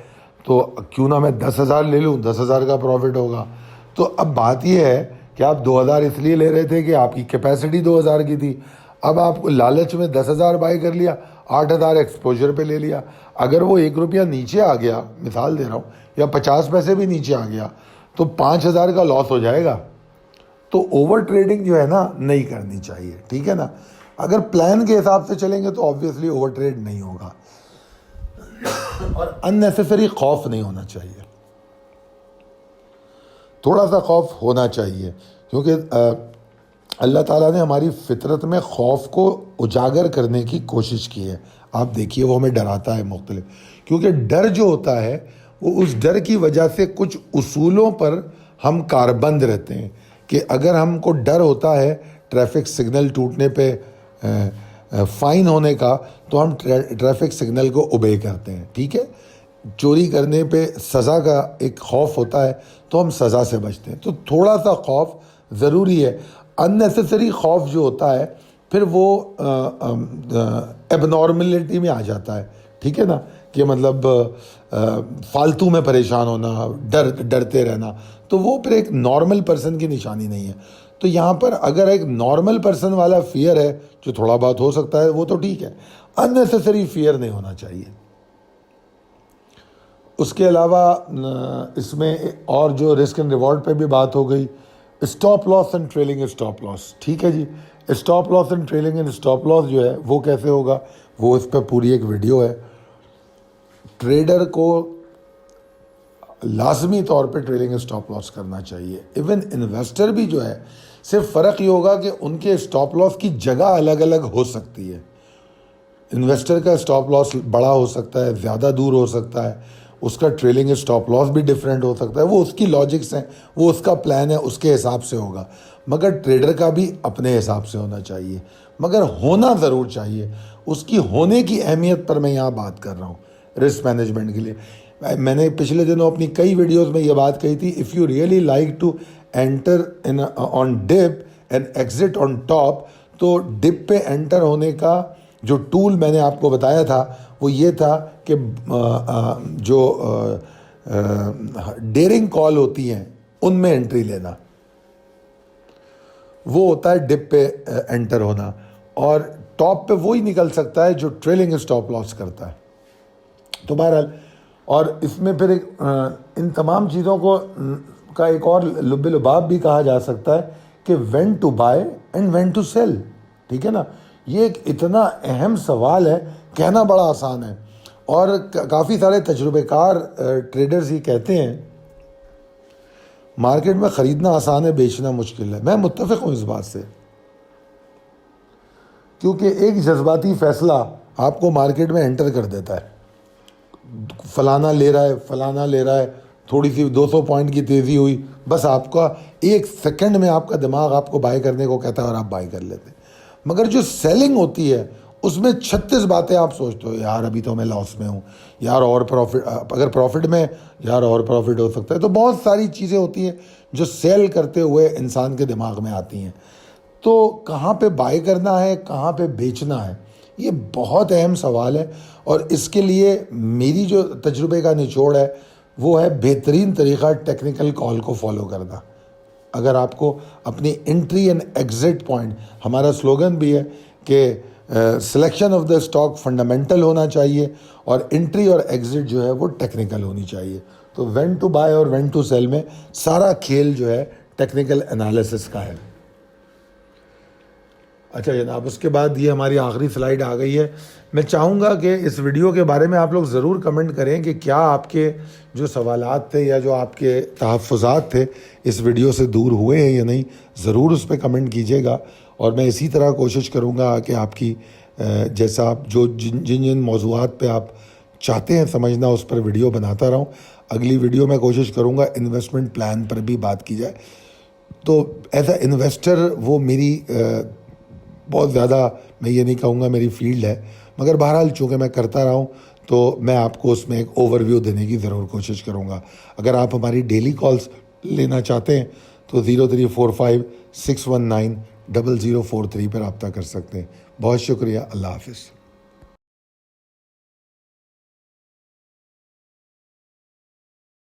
تو کیوں نہ میں 10,000 لے لوں, 10,000 کا پروفٹ ہوگا. تو اب بات یہ ہے کہ آپ 2000 اس لیے لے رہے تھے کہ آپ کی کیپیسٹی 2000 کی تھی. اب آپ کو لالچ میں 10,000 بائی کر لیا, 8,000 ایکسپوجر پہ لے لیا. اگر وہ 1 روپیہ نیچے آ گیا, مثال دے رہا ہوں, یا 50 پیسے بھی نیچے آ گیا تو 5,000 کا لاس ہو جائے گا. تو اوور ٹریڈنگ جو ہے نا نہیں کرنی چاہیے. ٹھیک ہے نا. اگر پلان کے حساب سے چلیں گے تو آبویسلی اوور ٹریڈ نہیں ہوگا. اور ان نیسیسری خوف نہیں ہونا چاہیے. تھوڑا سا خوف ہونا چاہیے کیونکہ اللہ تعالیٰ نے ہماری فطرت میں خوف کو اجاگر کرنے کی کوشش کی ہے. آپ دیکھیے وہ ہمیں ڈراتا ہے مختلف, کیونکہ ڈر جو ہوتا ہے وہ اس ڈر کی وجہ سے کچھ اصولوں پر ہم کاربند رہتے ہیں کہ اگر ہم کو ڈر ہوتا ہے ٹریفک سگنل ٹوٹنے پہ فائن ہونے کا تو ہم ٹریفک سگنل کو اوبے کرتے ہیں, ٹھیک ہے. چوری کرنے پہ سزا کا ایک خوف ہوتا ہے تو ہم سزا سے بچتے ہیں. تو تھوڑا سا خوف ضروری ہے. ان نیسیسری خوف جو ہوتا ہے پھر وہ ایب نارملٹی میں آ جاتا ہے, ٹھیک ہے نا, کہ مطلب فالتو میں پریشان ہونا, ڈرتے رہنا, تو وہ پھر ایک نارمل پرسن کی نشانی نہیں ہے. تو یہاں پر اگر ایک نارمل پرسن والا فیئر ہے جو تھوڑا بہت ہو سکتا ہے وہ تو ٹھیک ہے, ان نیسیسری فیئر نہیں ہونا چاہیے. اس کے علاوہ اس میں اور جو رسک اینڈ ریوارڈ پہ بھی بات ہو گئی, stop loss and trailing stop loss, ٹھیک ہے جی. Stop loss and trailing and stop loss جو ہے وہ کیسے ہوگا, وہ اس پہ پوری ایک ویڈیو ہے. ٹریڈر کو لازمی طور پہ ٹریلنگ اسٹاپ لاس کرنا چاہیے. ایون انویسٹر بھی جو ہے, صرف فرق یہ ہوگا کہ ان کے اسٹاپ لاس کی جگہ الگ الگ ہو سکتی ہے. انویسٹر کا اسٹاپ لاس بڑا ہو سکتا ہے, زیادہ دور ہو سکتا ہے, اس کا ٹریلنگ اسٹاپ لاس بھی ڈیفرنٹ ہو سکتا ہے. وہ اس کی لاجکس ہیں, وہ اس کا پلان ہے, اس کے حساب سے ہوگا. مگر ٹریڈر کا بھی اپنے حساب سے ہونا چاہیے, مگر ہونا ضرور چاہیے. اس کی ہونے کی اہمیت پر میں یہاں بات کر رہا ہوں رسک مینجمنٹ کے لیے. میں نے پچھلے دنوں اپنی کئی ویڈیوز میں یہ بات کہی تھی, if you really like to enter on dip and exit on top, تو ڈپ پہ انٹر ہونے کا جو ٹول میں نے آپ کو بتایا تھا وہ یہ تھا کہ جو ڈیرنگ کال ہوتی ہیں ان میں انٹری لینا, وہ ہوتا ہے ڈپ پہ انٹر ہونا. اور ٹاپ پہ وہی نکل سکتا ہے جو ٹریلنگ اسٹاپ لاس کرتا ہے. تو بہرحال, اور اس میں پھر ان تمام چیزوں کو کا ایک اور لب لباب بھی کہا جا سکتا ہے کہ when to buy and when to sell, ٹھیک ہے نا. یہ ایک اتنا اہم سوال ہے, کہنا بڑا آسان ہے, اور کافی سارے تجربے کار ٹریڈرز یہ کہتے ہیں مارکیٹ میں خریدنا آسان ہے, بیچنا مشکل ہے. میں متفق ہوں اس بات سے, کیونکہ ایک جذباتی فیصلہ آپ کو مارکیٹ میں انٹر کر دیتا ہے. فلانا لے رہا ہے, فلانا لے رہا ہے, تھوڑی سی 200 پوائنٹ کی تیزی ہوئی, بس آپ کا ایک سیکنڈ میں آپ کا دماغ آپ کو بائی کرنے کو کہتا ہے اور آپ بائی کر لیتے ہیں. مگر جو سیلنگ ہوتی ہے اس میں 36 باتیں آپ سوچتے ہو, یار ابھی تو میں لاس میں ہوں, یار اور پروفٹ, اگر پروفٹ میں یار اور پروفٹ ہو سکتا ہے. تو بہت ساری چیزیں ہوتی ہیں جو سیل کرتے ہوئے انسان کے دماغ میں آتی ہیں. تو کہاں پہ بائی کرنا ہے, کہاں پہ بیچنا ہے, یہ بہت اہم سوال ہے. اور اس کے لیے میری جو تجربے کا نچوڑ ہے وہ ہے بہترین طریقہ ٹیکنیکل کال کو فالو کرنا. اگر آپ کو اپنی انٹری اینڈ ایگزٹ پوائنٹ, ہمارا سلوگن بھی ہے کہ selection of the stock fundamental ہونا چاہیے اور انٹری اور ایگزٹ جو ہے وہ ٹیکنیکل ہونی چاہیے. تو وین ٹو بائی اور وین ٹو سیل میں سارا کھیل جو ہے ٹیکنیکل انالیسس کا ہے. اچھا جناب, اس کے بعد یہ ہماری آخری سلائیڈ آ گئی ہے. میں چاہوں گا کہ اس ویڈیو کے بارے میں آپ لوگ ضرور کمنٹ کریں کہ کیا آپ کے جو سوالات تھے یا جو آپ کے تحفظات تھے اس ویڈیو سے دور ہوئے ہیں یا نہیں. ضرور اس پہ کمنٹ کیجیے گا, اور میں اسی طرح کوشش کروں گا کہ آپ کی جیسا آپ جو جن موضوعات پہ آپ چاہتے ہیں سمجھنا اس پر ویڈیو بناتا رہوں. اگلی ویڈیو میں کوشش کروں گا انویسٹمنٹ پلان پر بھی بات کی جائے. تو ایز اے انویسٹر وہ میری بہت زیادہ, میں یہ نہیں کہوں گا میری فیلڈ ہے, مگر بہرحال چونکہ میں کرتا رہا ہوں تو میں آپ کو اس میں ایک اوور ویو دینے کی ضرور کوشش کروں گا. اگر آپ ہماری ڈیلی کالز لینا چاہتے ہیں تو 0345 619 0043 پر رابطہ کر سکتے ہیں. بہت شکریہ, اللہ حافظ.